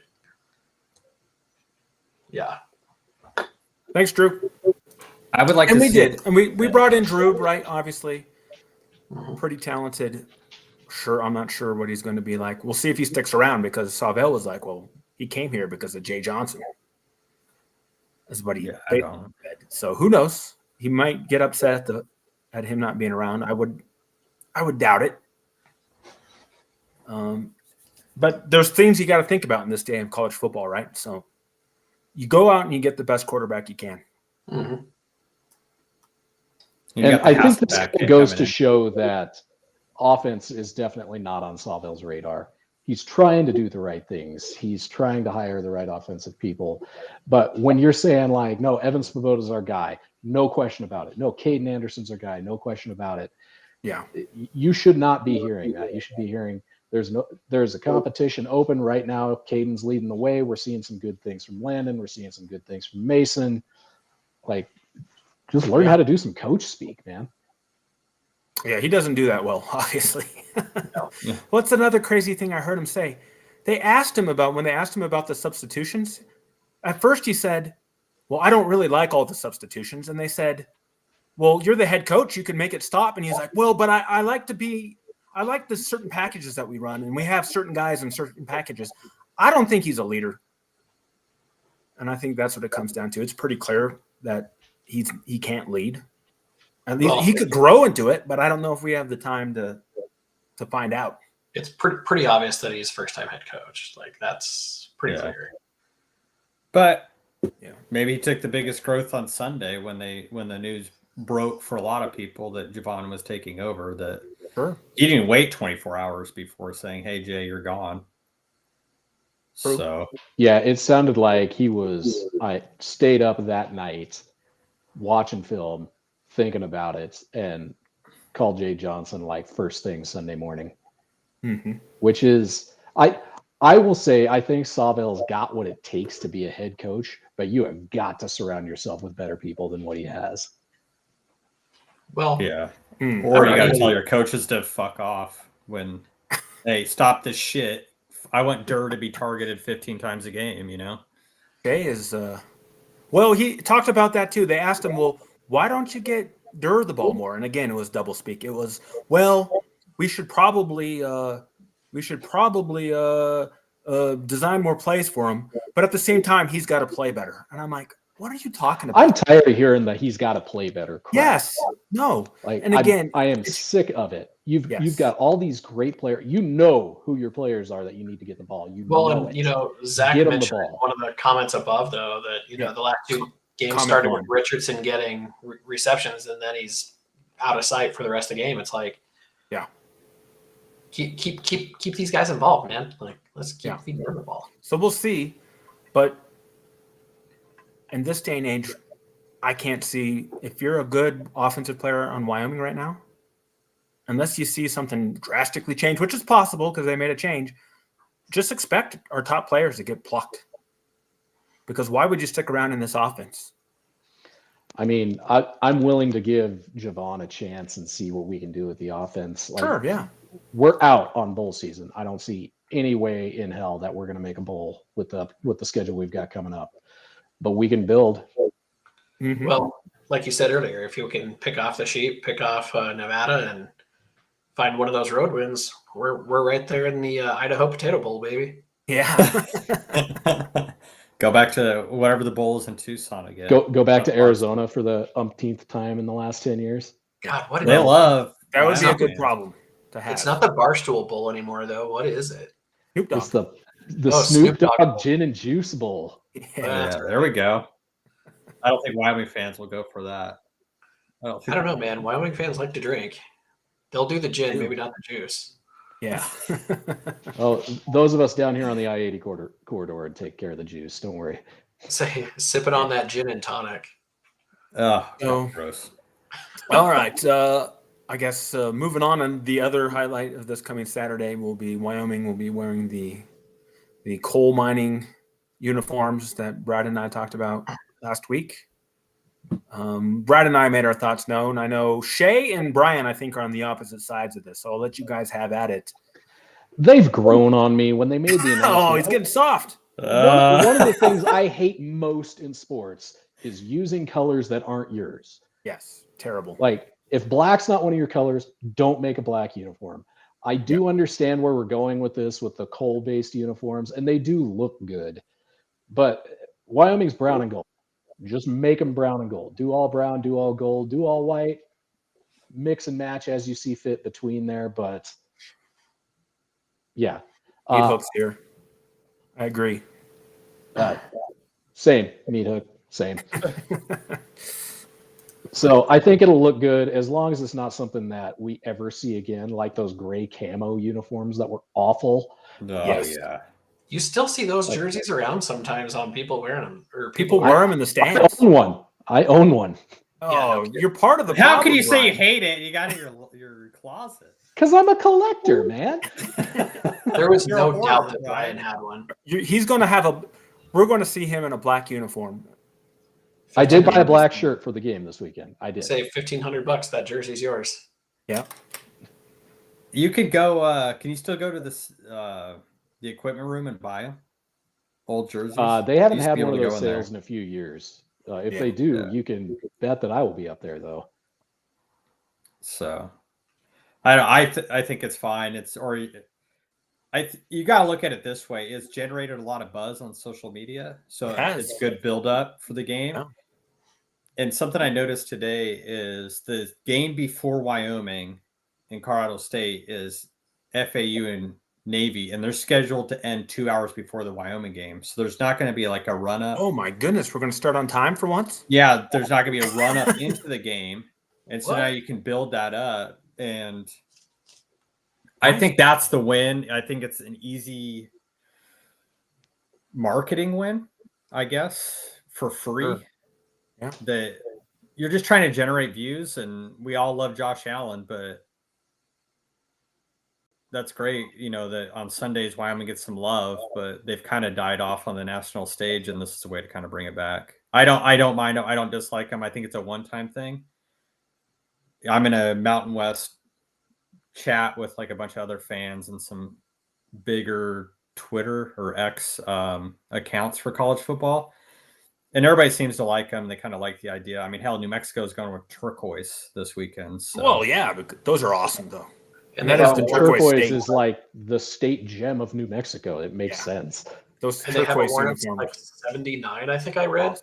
[SPEAKER 4] yeah.
[SPEAKER 1] Thanks, Drew.
[SPEAKER 3] I would like
[SPEAKER 1] And
[SPEAKER 3] to
[SPEAKER 1] we
[SPEAKER 3] see
[SPEAKER 1] did. And we brought in Drew, right? Obviously,
[SPEAKER 4] Mhm.
[SPEAKER 1] pretty talented. Sure, I'm not sure what he's going to be like. We'll see if he sticks around because Savell was like, well, he came here because of Jay Johnson. That's what he
[SPEAKER 3] I don't.
[SPEAKER 1] said. So who knows? He might get upset at him not being around. I would doubt it. But there's things you got to think about in this day of college football, right? So you go out and you get the best quarterback you can.
[SPEAKER 4] Mm-hmm.
[SPEAKER 2] And I think this goes to show that offense is definitely not on Sawville's radar. He's trying to do the right things. He's trying to hire the right offensive people. But when you're saying like, no, Evan Svoboda's our guy, no question about it. No, Caden Anderson's our guy, no question about it.
[SPEAKER 1] Yeah.
[SPEAKER 2] You should not be hearing that. You should be hearing there's a competition open right now. Caden's leading the way. We're seeing some good things from Landon. We're seeing some good things from Mason. Like, just learn how to do some coach speak, man.
[SPEAKER 1] Yeah, he doesn't do that well, obviously.
[SPEAKER 4] No.
[SPEAKER 3] Yeah.
[SPEAKER 1] What's another crazy thing I heard him say? When they asked him about the substitutions, at first he said, well, I don't really like all the substitutions. And they said, well, you're the head coach. You can make it stop. And he's like, well, but I like the certain packages that we run. And we have certain guys in certain packages. I don't think he's a leader. And I think that's what it comes down to. It's pretty clear that he can't lead. At least he could grow into it, but I don't know if we have the time to find out.
[SPEAKER 4] It's pretty obvious that he's first-time head coach. Like, that's pretty clear.
[SPEAKER 3] But maybe he took the biggest growth on Sunday when the news broke for a lot of people that Javon was taking over. That he didn't wait 24 hours before saying, "Hey Jay, you're gone."
[SPEAKER 1] True.
[SPEAKER 3] So
[SPEAKER 2] yeah, it sounded like I stayed up that night watching film, thinking about it, and called Jay Johnson like first thing Sunday morning.
[SPEAKER 1] Mm-hmm.
[SPEAKER 2] Which is I will say I think Sawville's got what it takes to be a head coach, but you have got to surround yourself with better people than what he has.
[SPEAKER 4] Well,
[SPEAKER 3] or you got to tell your coaches to fuck off when hey, stop this shit. I want Durr to be targeted 15 times a game, you know?
[SPEAKER 1] Jay is well, he talked about that too. They asked him, well, why don't you get Durr the ball more? And again, it was double speak. It was, well, we should probably design more plays for him. But at the same time, he's got to play better. And I'm like, what are you talking about?
[SPEAKER 2] I'm tired of hearing that he's got to play better. Crap.
[SPEAKER 1] Yes. No.
[SPEAKER 2] Like,
[SPEAKER 1] and again,
[SPEAKER 2] I am sick of it. You've got all these great players. You know who your players are that you need to get the ball.
[SPEAKER 4] Zach mentioned in one of the comments above, though, that the last two games started with Richardson getting receptions, and then he's out of sight for the rest of the game. It's like, keep these guys involved, man. Like, let's keep feeding them the ball.
[SPEAKER 1] So we'll see, but in this day and age, I can't see if you're a good offensive player on Wyoming right now, unless you see something drastically change, which is possible because they made a change. Just expect our top players to get plucked. Because why would you stick around in this offense?
[SPEAKER 2] I mean, I'm willing to give Javon a chance and see what we can do with the offense. Like,
[SPEAKER 1] sure, yeah.
[SPEAKER 2] We're out on bowl season. I don't see any way in hell that we're going to make a bowl with the schedule we've got coming up. But we can build.
[SPEAKER 1] Mm-hmm.
[SPEAKER 4] Well, like you said earlier, if you can pick off the sheep, pick off Nevada, and find one of those road wins, we're right there in the Idaho Potato Bowl, baby.
[SPEAKER 1] Yeah.
[SPEAKER 3] Go back to whatever the bowl is in Tucson again.
[SPEAKER 2] Go back to Arizona for the umpteenth time in the last 10 years.
[SPEAKER 4] God, what
[SPEAKER 3] they love.
[SPEAKER 1] That would be a good problem to have.
[SPEAKER 4] It's not the Barstool Bowl anymore, though. What is it?
[SPEAKER 1] Snoop Dogg.
[SPEAKER 2] It's the Snoop Dogg Gin and Juice Bowl.
[SPEAKER 3] Yeah, there we go. I don't think Wyoming fans will go for that. I don't know,
[SPEAKER 4] man. Wyoming fans like to drink. They'll do the gin, maybe not the juice.
[SPEAKER 1] Yeah.
[SPEAKER 2] Oh, those of us down here on the I-80 corridor would take care of the juice. Don't worry.
[SPEAKER 4] Say, sipping on that gin and tonic.
[SPEAKER 3] Oh,
[SPEAKER 1] So-
[SPEAKER 3] gross.
[SPEAKER 1] All right. I guess moving on, and the other highlight of this coming Saturday will be Wyoming will be wearing the coal mining uniforms that Brad and I talked about last week. Brad and I made our thoughts known. I know Shay and Brian, I think, are on the opposite sides of this, so I'll let you guys have at it.
[SPEAKER 2] They've grown on me when they made the announcement.
[SPEAKER 1] Oh, he's getting soft.
[SPEAKER 2] One of the things I hate most in sports is using colors that aren't yours.
[SPEAKER 1] Yes, terrible.
[SPEAKER 2] Like, if black's not one of your colors, don't make a black uniform. I do understand where we're going with this, with the coal-based uniforms, and they do look good. But Wyoming's brown and gold. Just make them brown and gold. Do all brown, do all gold, do all white. Mix and match as you see fit between there. But yeah,
[SPEAKER 1] Meat Hook's here. I agree.
[SPEAKER 2] Same, Meat Hook, same. So I think it'll look good as long as it's not something that we ever see again, like those gray camo uniforms that were awful.
[SPEAKER 3] Oh,
[SPEAKER 1] Yes.
[SPEAKER 3] yeah.
[SPEAKER 4] You still see those jerseys around sometimes on people wearing them, or
[SPEAKER 1] People
[SPEAKER 4] wearing
[SPEAKER 1] wear them in the
[SPEAKER 2] I
[SPEAKER 1] stands.
[SPEAKER 2] own one. I own one
[SPEAKER 1] Oh, you're part of the
[SPEAKER 3] How
[SPEAKER 1] problem,
[SPEAKER 3] can you say you
[SPEAKER 1] Brian.
[SPEAKER 3] hate it? You got it in your closet.
[SPEAKER 2] because I'm a collector, man.
[SPEAKER 4] There was
[SPEAKER 3] You're
[SPEAKER 4] no
[SPEAKER 3] a hoarder,
[SPEAKER 4] doubt that
[SPEAKER 3] Brian.
[SPEAKER 4] Brian had one.
[SPEAKER 1] He's going to have a. We're going to see him in a black uniform.
[SPEAKER 2] I did buy a black shirt for the game this weekend. I did.
[SPEAKER 4] Say $1,500. That jersey's yours.
[SPEAKER 1] Yeah.
[SPEAKER 3] You could go. Can you still go to this the equipment room and buy them? Old jerseys.
[SPEAKER 2] They haven't
[SPEAKER 3] Used to
[SPEAKER 2] had
[SPEAKER 3] be
[SPEAKER 2] one of
[SPEAKER 3] able to
[SPEAKER 2] those
[SPEAKER 3] go in
[SPEAKER 2] sales
[SPEAKER 3] there.
[SPEAKER 2] in a few years. If
[SPEAKER 1] Yeah.
[SPEAKER 2] they do,
[SPEAKER 3] Yeah.
[SPEAKER 2] you can bet that I will be up there, though.
[SPEAKER 3] So, I think it's fine. You got to look at it this way. It's generated a lot of buzz on social media, so
[SPEAKER 1] It has.
[SPEAKER 3] it's good build up for the game.
[SPEAKER 1] Yeah.
[SPEAKER 3] And something I noticed today is the game before Wyoming and Colorado State is FAU and Navy, and they're scheduled to end 2 hours before the Wyoming game. So there's not going to be like a run up.
[SPEAKER 1] Oh my goodness, we're going to start on time for once.
[SPEAKER 3] Yeah, there's not going to be a run up into the game. And so
[SPEAKER 4] What?
[SPEAKER 3] now you can build that up. And I think that's the win. I think it's an easy marketing win, I guess, for free.
[SPEAKER 1] Sure. Yeah.
[SPEAKER 3] That you're just trying to generate views, and we all love Josh Allen, but that's great, that on Sundays Wyoming gets some love, but they've kind of died off on the national stage, and this is a way to kind of bring it back. I don't mind. I don't dislike them. I think it's a one-time thing. I'm in a Mountain West chat with like a bunch of other fans and some bigger Twitter or X accounts for college football, and everybody seems to like them. They kind of like the idea. I mean, hell, New Mexico is going with turquoise this weekend. So.
[SPEAKER 1] Well, yeah, but those are awesome though.
[SPEAKER 4] And
[SPEAKER 1] That
[SPEAKER 4] they
[SPEAKER 1] is
[SPEAKER 4] have
[SPEAKER 1] the
[SPEAKER 4] a
[SPEAKER 1] turquoise
[SPEAKER 2] turquoise
[SPEAKER 1] state.
[SPEAKER 2] is like the state gem of New Mexico. It makes
[SPEAKER 1] Yeah.
[SPEAKER 2] sense.
[SPEAKER 1] Those
[SPEAKER 4] and they haven't
[SPEAKER 1] turquoise
[SPEAKER 4] worn it since
[SPEAKER 1] uniforms.
[SPEAKER 4] like 79, I think I read.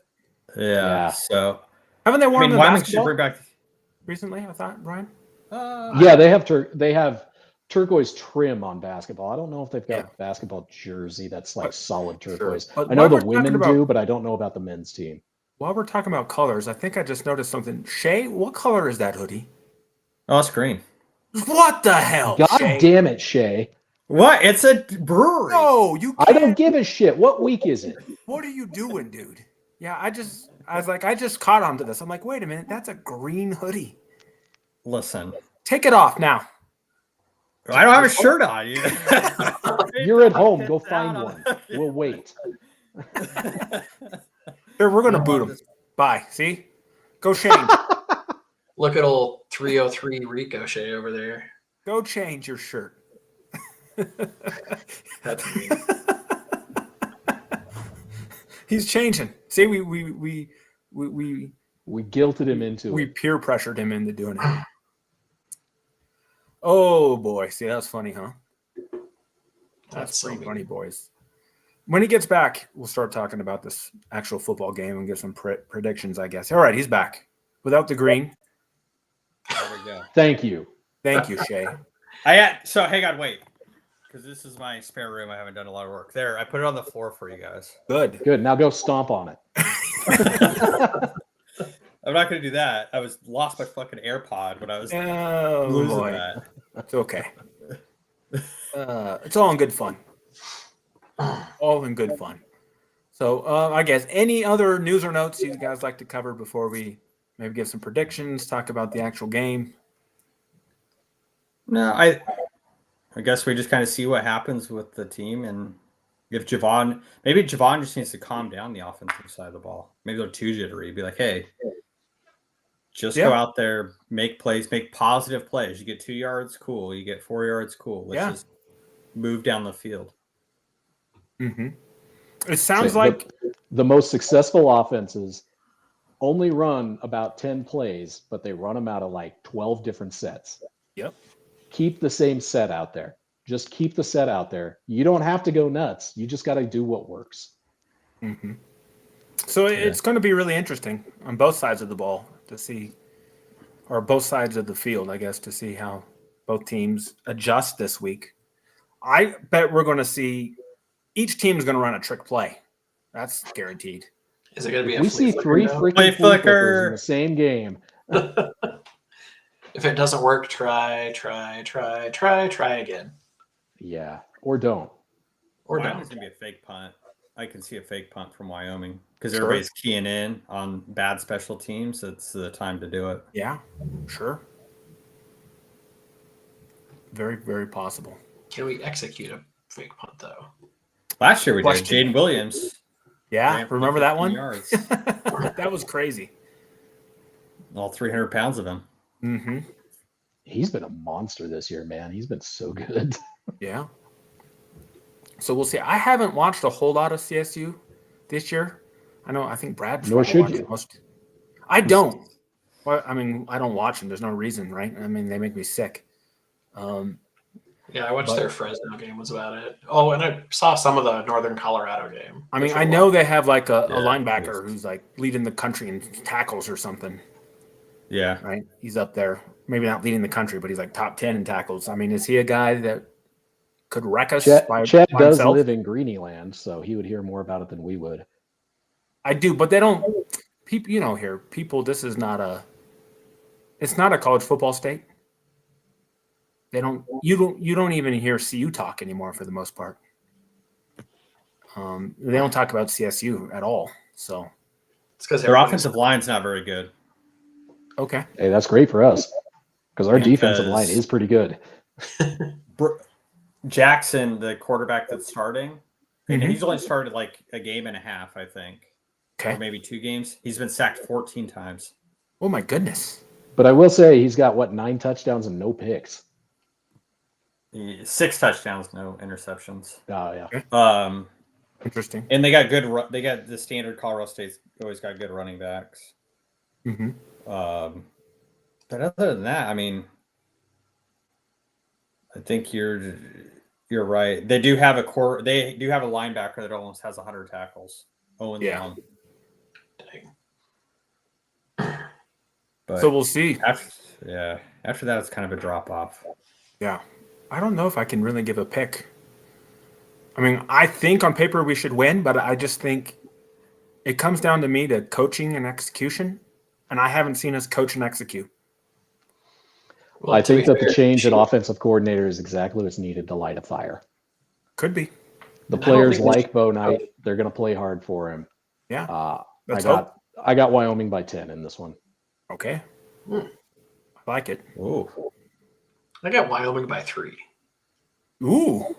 [SPEAKER 3] Yeah.
[SPEAKER 2] Yeah.
[SPEAKER 3] So
[SPEAKER 1] Haven't they
[SPEAKER 3] I
[SPEAKER 1] worn
[SPEAKER 3] mean,
[SPEAKER 1] them in
[SPEAKER 3] Wyoming should
[SPEAKER 1] basketball
[SPEAKER 3] bring back.
[SPEAKER 1] recently? I thought, Brian.
[SPEAKER 2] Yeah, they have turquoise trim on basketball. I don't know if they've got
[SPEAKER 1] Yeah.
[SPEAKER 2] a basketball jersey that's like
[SPEAKER 1] But-
[SPEAKER 2] solid
[SPEAKER 1] sure.
[SPEAKER 2] turquoise.
[SPEAKER 1] But
[SPEAKER 2] I know
[SPEAKER 1] while
[SPEAKER 2] the
[SPEAKER 1] we're talking
[SPEAKER 2] women
[SPEAKER 1] about-
[SPEAKER 2] do, but I don't know about the men's team.
[SPEAKER 1] While we're talking about colors, I think I just noticed something. Shay, what color is that hoodie?
[SPEAKER 3] Oh, it's green.
[SPEAKER 1] What the hell?
[SPEAKER 2] God
[SPEAKER 1] Shay?
[SPEAKER 2] damn it, Shay.
[SPEAKER 3] What? It's a brewery.
[SPEAKER 1] No, you
[SPEAKER 2] I
[SPEAKER 1] can't.
[SPEAKER 2] don't give a shit. What week is it?
[SPEAKER 1] What are you doing, dude? Yeah, I just caught onto this. I'm like, wait a minute, that's a green hoodie.
[SPEAKER 3] Listen,
[SPEAKER 1] Take it off now.
[SPEAKER 3] I don't have a shirt on.
[SPEAKER 2] You're at home. Go find one. We'll wait.
[SPEAKER 1] Here, we're gonna boot him. Bye. See? Go Shane.
[SPEAKER 4] Look at old 303 Ricochet over there.
[SPEAKER 1] Go change your shirt.
[SPEAKER 4] That's
[SPEAKER 1] He's changing. See, we
[SPEAKER 2] We guilted him into
[SPEAKER 1] we
[SPEAKER 2] it.
[SPEAKER 1] peer pressured him into doing it. Oh boy, see that's funny, huh? That's
[SPEAKER 4] so
[SPEAKER 1] pretty
[SPEAKER 4] mean.
[SPEAKER 1] funny, boys. When he gets back, we'll start talking about this actual football game and get some predictions, I guess. All right, he's back without the green.
[SPEAKER 3] There we go.
[SPEAKER 2] Thank you.
[SPEAKER 1] Thank you, Shay.
[SPEAKER 3] So hang on, wait, because this is my spare room. I haven't done a lot of work there. I put it on the floor for you guys.
[SPEAKER 1] Good.
[SPEAKER 2] Good. Now go stomp on it.
[SPEAKER 3] I'm not going to do that. I lost my fucking AirPod when I was
[SPEAKER 1] Oh
[SPEAKER 3] losing
[SPEAKER 1] boy,
[SPEAKER 3] that.
[SPEAKER 1] it's okay. it's all in good fun. All in good fun. So I guess any other news or notes you guys like to cover before we maybe give some predictions, talk about the actual game?
[SPEAKER 3] No, I guess we just kind of see what happens with the team, and if maybe Javon just needs to calm down the offensive side of the ball. Maybe they're too jittery. Be like, hey, just go out there, make plays, make positive plays. You get 2 yards, cool. You get 4 yards, cool. Let's just move down the field.
[SPEAKER 1] Mm-hmm. It sounds like
[SPEAKER 2] the most successful offenses only run about 10 plays, but they run them out of like 12 different sets.
[SPEAKER 1] Yep.
[SPEAKER 2] Keep the same set out there. Just keep the set out there. You don't have to go nuts. You just got to do what works.
[SPEAKER 1] Mm-hmm. So it's going to be really interesting on both sides of the ball to see, or both sides of the field, I guess, to see how both teams adjust this week. I bet we're going to see each team is going to run a trick play. That's guaranteed.
[SPEAKER 4] Is it going to be?
[SPEAKER 2] We see 3 freaking
[SPEAKER 3] flea flicker
[SPEAKER 2] in the same game.
[SPEAKER 4] If it doesn't work, try again.
[SPEAKER 2] Yeah, or don't.
[SPEAKER 4] Or
[SPEAKER 3] Wyoming's
[SPEAKER 4] don't.
[SPEAKER 3] going to be a fake punt. I can see a fake punt from Wyoming because everybody's keying in on bad special teams. It's the time to do it.
[SPEAKER 1] Yeah, sure. Very, very possible.
[SPEAKER 4] Can we execute a fake punt, though?
[SPEAKER 3] Last year we did. Jaden Williams.
[SPEAKER 1] Yeah, remember that one?
[SPEAKER 3] Yards.
[SPEAKER 1] That was crazy.
[SPEAKER 3] All 300 pounds of him.
[SPEAKER 1] Mm-hmm.
[SPEAKER 2] He's been a monster this year, man. He's been so good.
[SPEAKER 1] Yeah. So we'll see. I haven't watched a whole lot of CSU this year. I think Brad.
[SPEAKER 2] Nor should you.
[SPEAKER 1] I don't. Well, I mean, I don't watch them. There's no reason, right? I mean, they make me sick.
[SPEAKER 4] Yeah, I watched their Fresno game. Was about it. Oh, and I saw some of the Northern Colorado game.
[SPEAKER 1] I mean, I know they have like a linebacker who's like leading the country in tackles or something.
[SPEAKER 3] Yeah.
[SPEAKER 1] Right. He's up there. Maybe not leading the country, but he's like top 10 in tackles. I mean, is he a guy that could wreck us?
[SPEAKER 2] Chet does
[SPEAKER 1] himself?
[SPEAKER 2] live in Greenyland, so he would hear more about it than we would.
[SPEAKER 1] I do, but they don't. People, here, people. This is not a. It's not a college football state. They don't. You don't even hear CU talk anymore for the most part. They don't talk about CSU at all. So
[SPEAKER 4] it's because
[SPEAKER 3] their offensive line's not very good.
[SPEAKER 1] Okay.
[SPEAKER 2] Hey, that's great for us because our defensive line is pretty good.
[SPEAKER 3] Jackson, the quarterback that's starting, and he's only started like a game and a half, I think.
[SPEAKER 1] Okay.
[SPEAKER 3] Or maybe 2 games. He's been sacked 14 times.
[SPEAKER 1] Oh my goodness.
[SPEAKER 2] But I will say he's got 9 touchdowns and no picks.
[SPEAKER 3] 6 touchdowns, no interceptions.
[SPEAKER 2] Oh yeah.
[SPEAKER 1] Okay. Interesting.
[SPEAKER 3] And they got good. They got the standard Colorado State's always got good running backs.
[SPEAKER 1] Mm-hmm.
[SPEAKER 3] But other than that, I mean, I think you're right. They do have They do have a linebacker that almost has 100 tackles. Owen Long. But
[SPEAKER 1] so we'll see.
[SPEAKER 3] After that, it's kind of a drop off.
[SPEAKER 1] Yeah. I don't know if I can really give a pick. I mean, I think on paper we should win, but I just think it comes down to me to coaching and execution, and I haven't seen us coach and execute.
[SPEAKER 2] Well, I think that the change at offensive coordinator is exactly what's needed to light a fire.
[SPEAKER 1] Could be.
[SPEAKER 2] The players like Bo Knight. They're going to play hard for him.
[SPEAKER 1] Yeah.
[SPEAKER 2] I got Wyoming by 10 in this one.
[SPEAKER 1] Okay. I like it.
[SPEAKER 3] Ooh.
[SPEAKER 4] I got Wyoming by 3.
[SPEAKER 1] Ooh.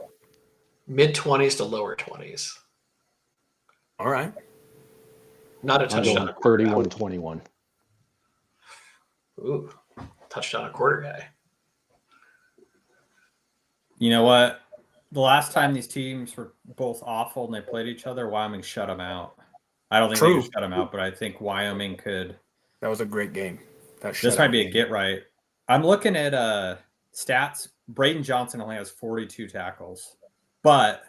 [SPEAKER 4] Mid-20s to lower 20s.
[SPEAKER 1] All right.
[SPEAKER 4] Not a touchdown.
[SPEAKER 2] 31-21.
[SPEAKER 4] Ooh. Touchdown a quarter guy.
[SPEAKER 3] You know what? The last time these teams were both awful and they played each other, Wyoming shut them out. I don't think they could shut them out, but I think Wyoming could.
[SPEAKER 1] That was a great game.
[SPEAKER 3] This might be a get right. I'm looking at stats. Braden Johnson only has 42 tackles, but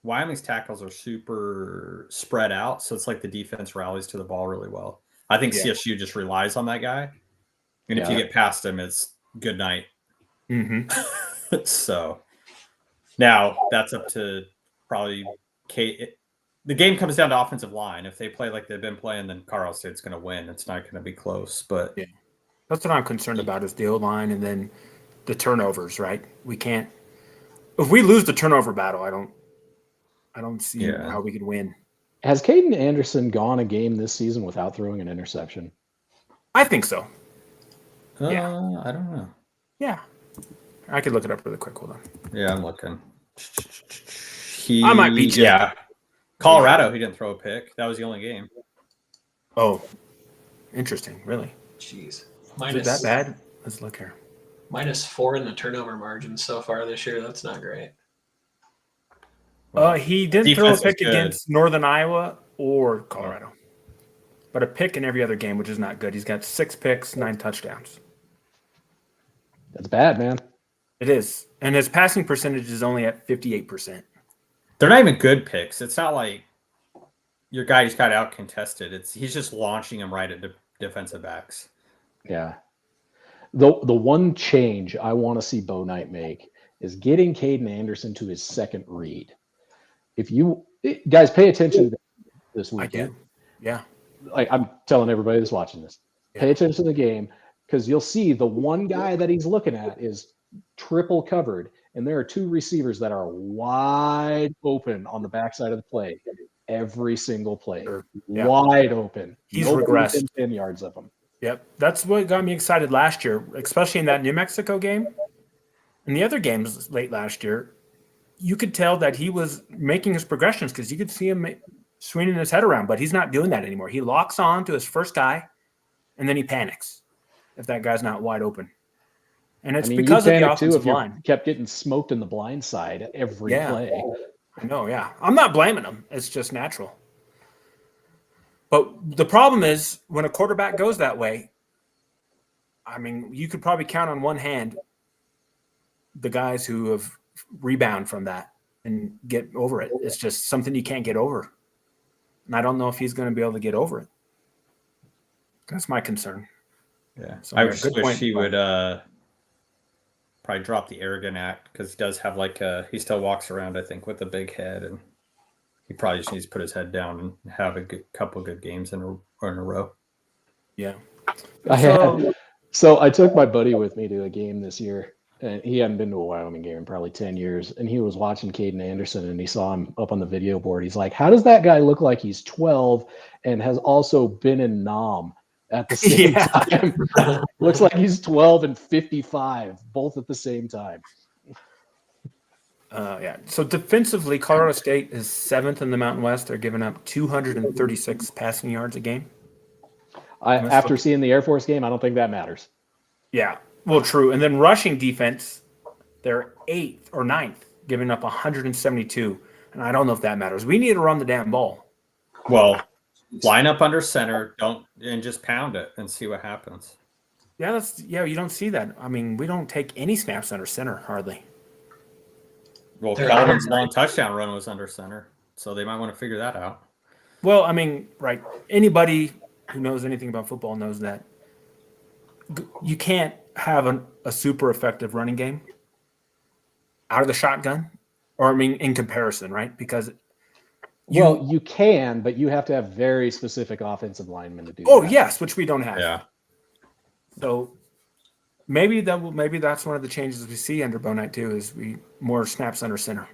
[SPEAKER 3] Wyoming's tackles are super spread out, so it's like the defense rallies to the ball really well. I think CSU just relies on that guy, and if you get past him, it's good night.
[SPEAKER 1] Mm-hmm.
[SPEAKER 3] So now that's up to probably the game comes down to offensive line. If they play like they've been playing, then Colorado State's going to win. It's not going to be close, but
[SPEAKER 1] that's what I'm concerned about is the O-line and then the turnovers, right? We can't If we lose the turnover battle, I don't see
[SPEAKER 3] Yeah.
[SPEAKER 1] how we could win.
[SPEAKER 2] Has Caden Anderson gone a game this season without throwing an interception?
[SPEAKER 1] I think so. Yeah.
[SPEAKER 3] I don't know.
[SPEAKER 1] Yeah. I could look it up really quick. Hold on.
[SPEAKER 3] Yeah, I'm looking.
[SPEAKER 1] I might be cheating.
[SPEAKER 3] Yeah. Colorado, he didn't throw a pick. That was the only game.
[SPEAKER 1] Oh, interesting. Really?
[SPEAKER 4] Jeez.
[SPEAKER 1] Is it
[SPEAKER 4] Minus
[SPEAKER 1] that bad? Let's look here.
[SPEAKER 4] -4 in the turnover margin so far this year. That's not great.
[SPEAKER 1] He didn't throw a
[SPEAKER 3] defense was
[SPEAKER 1] pick
[SPEAKER 3] good.
[SPEAKER 1] against Northern Iowa or Colorado, but a pick in every other game, which is not good. He's got 6 picks, 9 touchdowns.
[SPEAKER 2] That's bad, man.
[SPEAKER 1] It is, and his passing percentage is only at 58%.
[SPEAKER 3] They're not even good picks. It's not like your guy just got out contested. He's just launching them right at defensive backs.
[SPEAKER 2] Yeah. The one change I want to see Bo Knight make is getting Caden Anderson to his second read. If you guys pay attention to this
[SPEAKER 1] I
[SPEAKER 2] weekend,
[SPEAKER 1] do. Yeah.
[SPEAKER 2] like I'm telling everybody that's watching this, pay attention to the game because you'll see the one guy that he's looking at is triple covered, and there are 2 receivers that are wide open on the backside of the play every single play.
[SPEAKER 1] Sure. Yeah.
[SPEAKER 2] Wide open.
[SPEAKER 1] He's
[SPEAKER 2] Nobody
[SPEAKER 1] regressed.
[SPEAKER 2] within 10 yards of him.
[SPEAKER 1] Yep. That's what got me excited last year, especially in that New Mexico game. And the other games late last year, you could tell that he was making his progressions because you could see him swinging his head around, but he's not doing that anymore. He locks on to his first guy, and then he panics if that guy's not wide open. And it's because of the offensive line.
[SPEAKER 2] You kept getting smoked in the blind side every play.
[SPEAKER 1] No, yeah. I'm not blaming him. It's just natural. But the problem is when a quarterback goes that way, I mean, you could probably count on one hand the guys who have rebound from that and get over it. It's just something you can't get over. And I don't know if he's going to be able to get over it. That's my concern.
[SPEAKER 3] Yeah.
[SPEAKER 1] So,
[SPEAKER 3] I
[SPEAKER 1] yeah,
[SPEAKER 3] just
[SPEAKER 1] good
[SPEAKER 3] wish
[SPEAKER 1] point.
[SPEAKER 3] he would probably drop the arrogant act because he does have he still walks around, I think, with a big head, and he probably just needs to put his head down and have a couple good games in a row.
[SPEAKER 1] Yeah.
[SPEAKER 2] So I took my buddy with me to a game this year, and he hadn't been to a Wyoming game in probably 10 years, and he was watching Caden Anderson, and he saw him up on the video board. He's like, how does that guy look like he's 12 and has also been in Nam at the same time? Looks like he's 12 and 55, both at the same time.
[SPEAKER 1] Yeah. So defensively, Colorado State is 7th in the Mountain West. They're giving up 236 passing yards a game.
[SPEAKER 2] After seeing the Air Force game, I don't think that matters.
[SPEAKER 1] Yeah. Well, true. And then rushing defense, they're 8th or 9th, giving up 172. And I don't know if that matters. We need to run the damn ball.
[SPEAKER 3] Well, line up under center, and just pound it and see what happens.
[SPEAKER 1] Yeah, you don't see that. I mean, we don't take any snaps under center hardly.
[SPEAKER 3] Well, Kelvin's long touchdown run was under center, so they might want to figure that out.
[SPEAKER 1] Well, I mean, right. Anybody who knows anything about football knows that you can't have a super effective running game out of the shotgun, or I mean, in comparison, right? Because
[SPEAKER 2] you can, but you have to have very specific offensive linemen to do that.
[SPEAKER 1] Oh, yes, which we don't have.
[SPEAKER 3] Yeah.
[SPEAKER 1] So maybe that's one of the changes we see under Bo Knight too, is more snaps under center.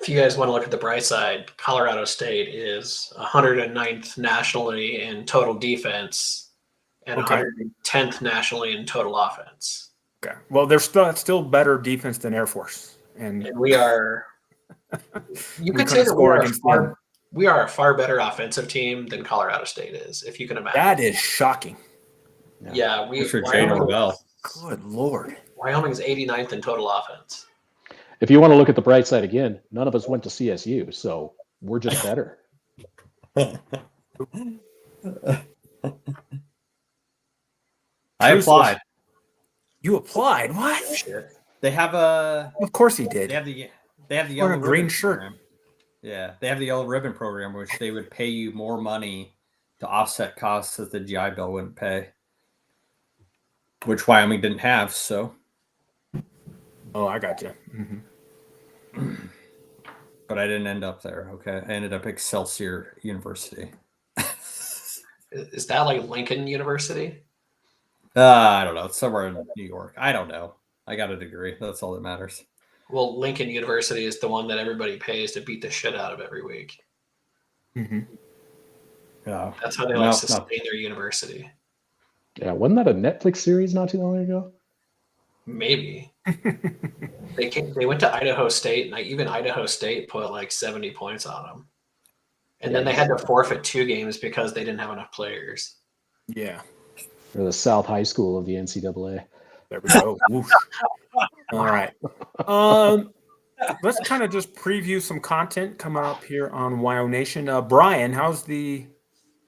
[SPEAKER 4] If you guys want to look at the bright side, Colorado State is 109th nationally in total defense and 110th nationally in total offense.
[SPEAKER 1] Okay. Well, they're still better defense than Air Force, and
[SPEAKER 4] we are. You could say that we are a far better offensive team than Colorado State is, if you can imagine.
[SPEAKER 1] That is shocking.
[SPEAKER 4] Yeah,
[SPEAKER 1] Good Lord.
[SPEAKER 4] Wyoming is 89th in total offense.
[SPEAKER 2] If you want to look at the bright side again, none of us went to CSU, so we're just better.
[SPEAKER 3] I applied.
[SPEAKER 1] You applied? What?
[SPEAKER 3] They have a.
[SPEAKER 1] Of course he did.
[SPEAKER 3] They have the yellow
[SPEAKER 1] green shirt.
[SPEAKER 3] Program. Yeah, they have the yellow ribbon program, which they would pay you more money to offset costs that the GI Bill wouldn't pay, which Wyoming didn't have. So.
[SPEAKER 1] Oh, I got you.
[SPEAKER 3] Mm-hmm. But I didn't end up there. Okay, I ended up Excelsior University.
[SPEAKER 4] Is that like Lincoln University?
[SPEAKER 3] I don't know. It's somewhere in New York. I don't know. I got a degree. That's all that matters.
[SPEAKER 4] Well, Lincoln University is the one that everybody pays to beat the shit out of every week.
[SPEAKER 1] Mm-hmm.
[SPEAKER 3] Yeah.
[SPEAKER 4] That's how they
[SPEAKER 3] No,
[SPEAKER 4] sustain their university.
[SPEAKER 2] Yeah, wasn't that a Netflix series not too long ago?
[SPEAKER 4] Maybe. They went to Idaho State, and even Idaho State put like 70 points on them. And then they had to forfeit 2 games because they didn't have enough players.
[SPEAKER 1] Yeah.
[SPEAKER 2] Or the South High School of the NCAA.
[SPEAKER 1] There we go. Woof. All right. Let's kind of just preview some content coming up here on WyoNation. Brian, how's the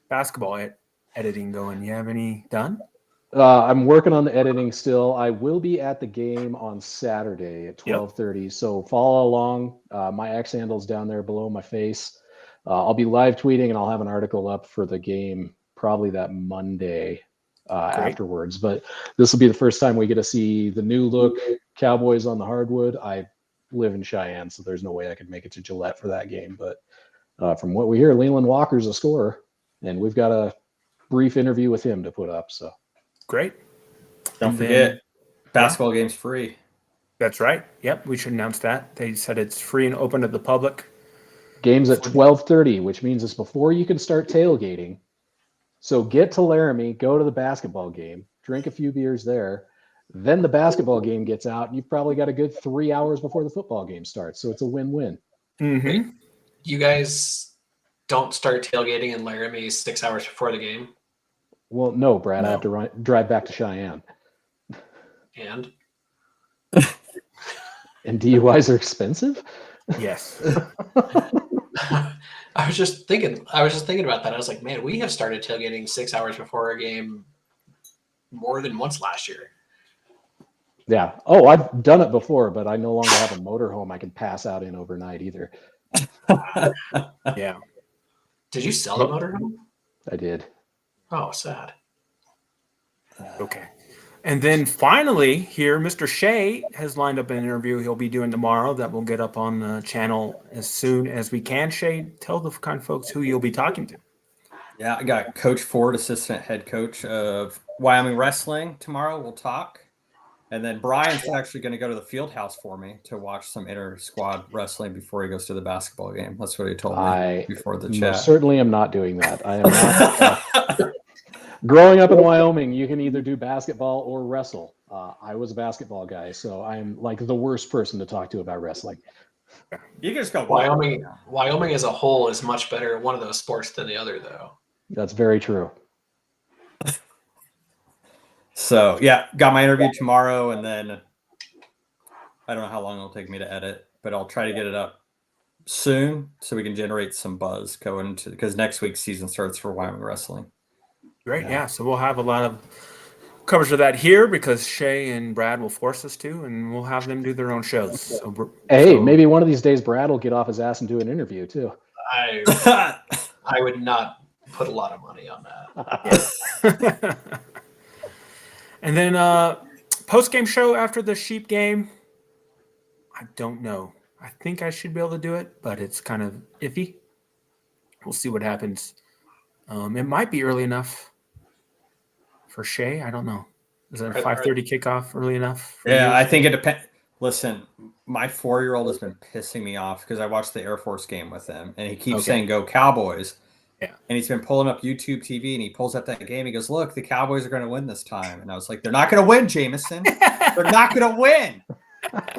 [SPEAKER 1] basketball editing going? You have any done?
[SPEAKER 2] I'm working on the editing still. I will be at the game on Saturday at 12:30. So follow along. My X handle's down there below my face. I'll be live tweeting and I'll have an article up for the game probably that Monday afterwards. But this will be the first time we get to see the new look Cowboys on the hardwood. I live in Cheyenne, so there's no way I could make it to Gillette for that game. But from what we hear, Leland Walker's a scorer, and we've got a brief interview with him to put up. So.
[SPEAKER 1] Great.
[SPEAKER 3] Don't forget, basketball game's free.
[SPEAKER 1] That's right. Yep, we should announce that. They said it's free and open to the public.
[SPEAKER 2] Game's at 12:30, which means it's before you can start tailgating. So get to Laramie, go to the basketball game, drink a few beers there. Then the basketball game gets out, and you've probably got a good 3 hours before the football game starts. So it's a win-win.
[SPEAKER 1] Mm-hmm.
[SPEAKER 4] You guys don't start tailgating in Laramie 6 hours before the game?
[SPEAKER 2] Well, no, Brad. I have to drive back to Cheyenne.
[SPEAKER 4] And
[SPEAKER 2] DUIs are expensive?
[SPEAKER 1] Yes.
[SPEAKER 4] I was just thinking about that. I was like, man, we have started tailgating 6 hours before a game more than once last year.
[SPEAKER 2] Yeah. Oh, I've done it before, but I no longer have a motorhome I can pass out in overnight either.
[SPEAKER 1] Yeah.
[SPEAKER 4] Did you sell the motorhome?
[SPEAKER 2] I did.
[SPEAKER 4] Oh, sad.
[SPEAKER 1] Okay. And then finally here, Mr. Shea has lined up an interview he'll be doing tomorrow that will get up on the channel as soon as we can. Shea, tell the kind of folks who you'll be talking to.
[SPEAKER 3] Yeah, I got Coach Ford, assistant head coach of Wyoming Wrestling. Tomorrow we'll talk. And then Brian's actually going to go to the field house for me to watch some inter-squad wrestling before he goes to the basketball game. That's what he told me before the chat.
[SPEAKER 2] Certainly am not doing that. I am not. Growing up in Wyoming, you can either do basketball or wrestle. I was a basketball guy, so I'm like the worst person to talk to about wrestling.
[SPEAKER 3] You can just go
[SPEAKER 4] Wyoming as a whole is much better at one of those sports than the other, though.
[SPEAKER 2] That's very true.
[SPEAKER 3] So, yeah, got my interview tomorrow, and then I don't know how long it'll take me to edit, but I'll try to get it up soon so we can generate some buzz going into, because next week's season starts for Wyoming Wrestling.
[SPEAKER 1] Great. Yeah. So we'll have a lot of coverage of that here because Shea and Brad will force us to, and we'll have them do their own shows. So
[SPEAKER 2] maybe one of these days Brad will get off his ass and do an interview too.
[SPEAKER 4] I would not put a lot of money on that.
[SPEAKER 1] And then post-game show after the Sheep game, I don't know. I think I should be able to do it, but it's kind of iffy. We'll see what happens. It might be early enough for Shea. I don't know. Is that a 5:30 kickoff early enough?
[SPEAKER 3] Yeah, I think it depends. Listen, my 4-year-old has been pissing me off because I watched the Air Force game with him, and he keeps saying, "Go Cowboys."
[SPEAKER 1] Yeah.
[SPEAKER 3] And he's been pulling up YouTube TV, and he pulls up that game. He goes, "Look, the Cowboys are going to win this time." And I was like, "They're not going to win, Jameson. They're not going to win.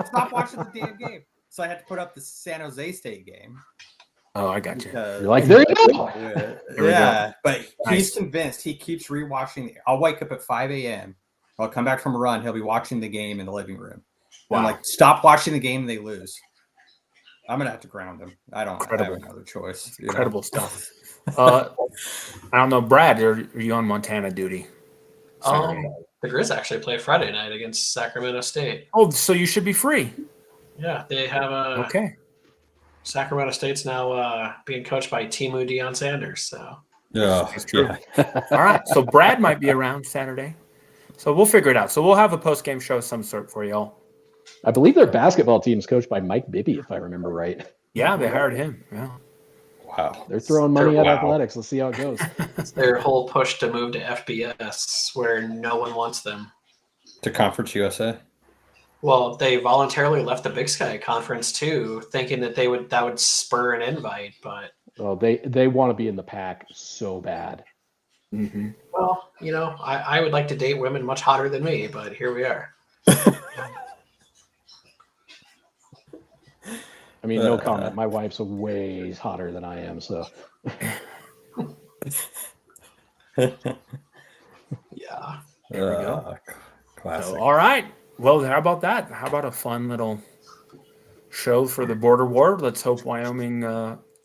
[SPEAKER 3] Stop watching the damn game." So I had to put up the San Jose State game.
[SPEAKER 1] Oh, I got you.
[SPEAKER 2] You're like, there you go.
[SPEAKER 3] Yeah, but
[SPEAKER 1] Nice.
[SPEAKER 3] he's convinced. He keeps rewatching. I'll wake up at 5 a.m. I'll come back from a run. He'll be watching the game in the living room.
[SPEAKER 1] Wow.
[SPEAKER 3] I'm like, stop watching the game. They lose. I'm gonna have to ground him. I don't have another choice.
[SPEAKER 1] Incredible stuff. I don't know, Brad. Are you on Montana duty?
[SPEAKER 4] The Grizz actually play Friday night against Sacramento State.
[SPEAKER 1] Oh, so you should be free.
[SPEAKER 4] Yeah, they have a
[SPEAKER 1] Okay.
[SPEAKER 4] Sacramento State's now being coached by Timu Deion Sanders. So
[SPEAKER 1] That's true. All right. So Brad might be around Saturday. So we'll figure it out. So we'll have a post-game show of some sort for y'all.
[SPEAKER 2] I believe their basketball team is coached by Mike Bibby, if I remember right.
[SPEAKER 1] Yeah, they hired him. Yeah.
[SPEAKER 3] Wow.
[SPEAKER 2] They're throwing money at athletics. Let's see how it goes.
[SPEAKER 4] it's their whole push to move to FBS where no one wants them.
[SPEAKER 3] To Conference USA.
[SPEAKER 4] Well, they voluntarily left the Big Sky Conference too, thinking that that would spur an invite. But
[SPEAKER 2] Well, they want to be in the pack so bad.
[SPEAKER 1] Mm-hmm.
[SPEAKER 4] well, I would like to date women much hotter than me, but here we are.
[SPEAKER 2] I mean, no comment. My wife's way hotter than I am, so.
[SPEAKER 4] Yeah.
[SPEAKER 1] There we go.
[SPEAKER 3] Classic.
[SPEAKER 1] So, all right. Well, how about that? How about a fun little show for the border war? Let's hope Wyoming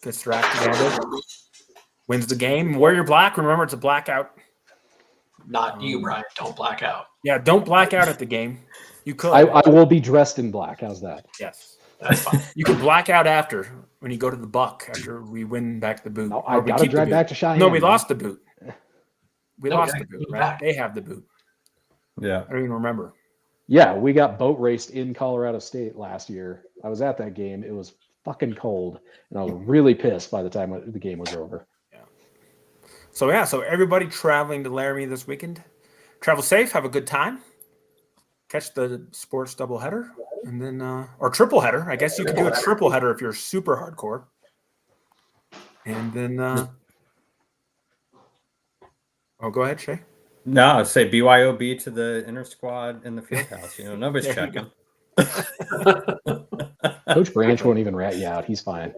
[SPEAKER 1] gets their act together, wins the game. Wear your black. Remember, it's a blackout.
[SPEAKER 4] Not you, Brian. Don't black out.
[SPEAKER 1] Yeah, don't black out at the game. You could.
[SPEAKER 2] I will be dressed in black. How's that?
[SPEAKER 1] Yes.
[SPEAKER 4] That's fine.
[SPEAKER 1] You can black out after when you go to the Buck after we win back the boot.
[SPEAKER 2] No,
[SPEAKER 1] Or
[SPEAKER 2] I
[SPEAKER 1] we
[SPEAKER 2] got to
[SPEAKER 1] keep the
[SPEAKER 2] drive
[SPEAKER 1] boot.
[SPEAKER 2] back to Cheyenne.
[SPEAKER 1] No, we
[SPEAKER 2] man.
[SPEAKER 1] lost the boot. We
[SPEAKER 4] No,
[SPEAKER 1] lost
[SPEAKER 4] yeah,
[SPEAKER 1] the boot,
[SPEAKER 4] give it
[SPEAKER 1] right?
[SPEAKER 4] back.
[SPEAKER 1] They have the boot.
[SPEAKER 3] Yeah.
[SPEAKER 1] I don't even remember.
[SPEAKER 2] Yeah, we got boat raced in Colorado State last year. I was at that game. It was fucking cold, and I was really pissed by the time the game was over.
[SPEAKER 1] So everybody traveling to Laramie this weekend, travel safe, have a good time, catch the sports doubleheader, and then or triple header. I guess you could do a triple header if you're super hardcore. And then, go ahead, Shay.
[SPEAKER 3] No, I'd say BYOB to the inner squad in the field house. Nobody's
[SPEAKER 1] There you
[SPEAKER 3] checking.
[SPEAKER 2] Coach Branch won't even rat you out. He's fine.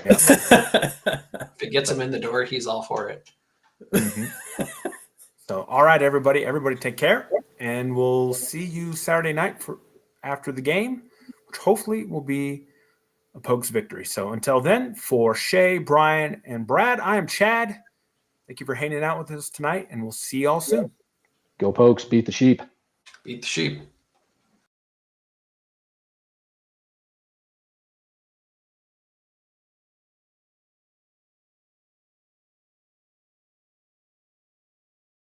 [SPEAKER 4] If it gets him in the door, he's all for it.
[SPEAKER 1] Mm-hmm. So, all right, everybody take care, and we'll see you Saturday night after the game, which hopefully will be a Pokes victory. So until then, for Shay, Brian, and Brad, I am Chad. Thank you for hanging out with us tonight, and we'll see y'all soon.
[SPEAKER 2] Go Pokes, beat the sheep.
[SPEAKER 4] Beat the sheep.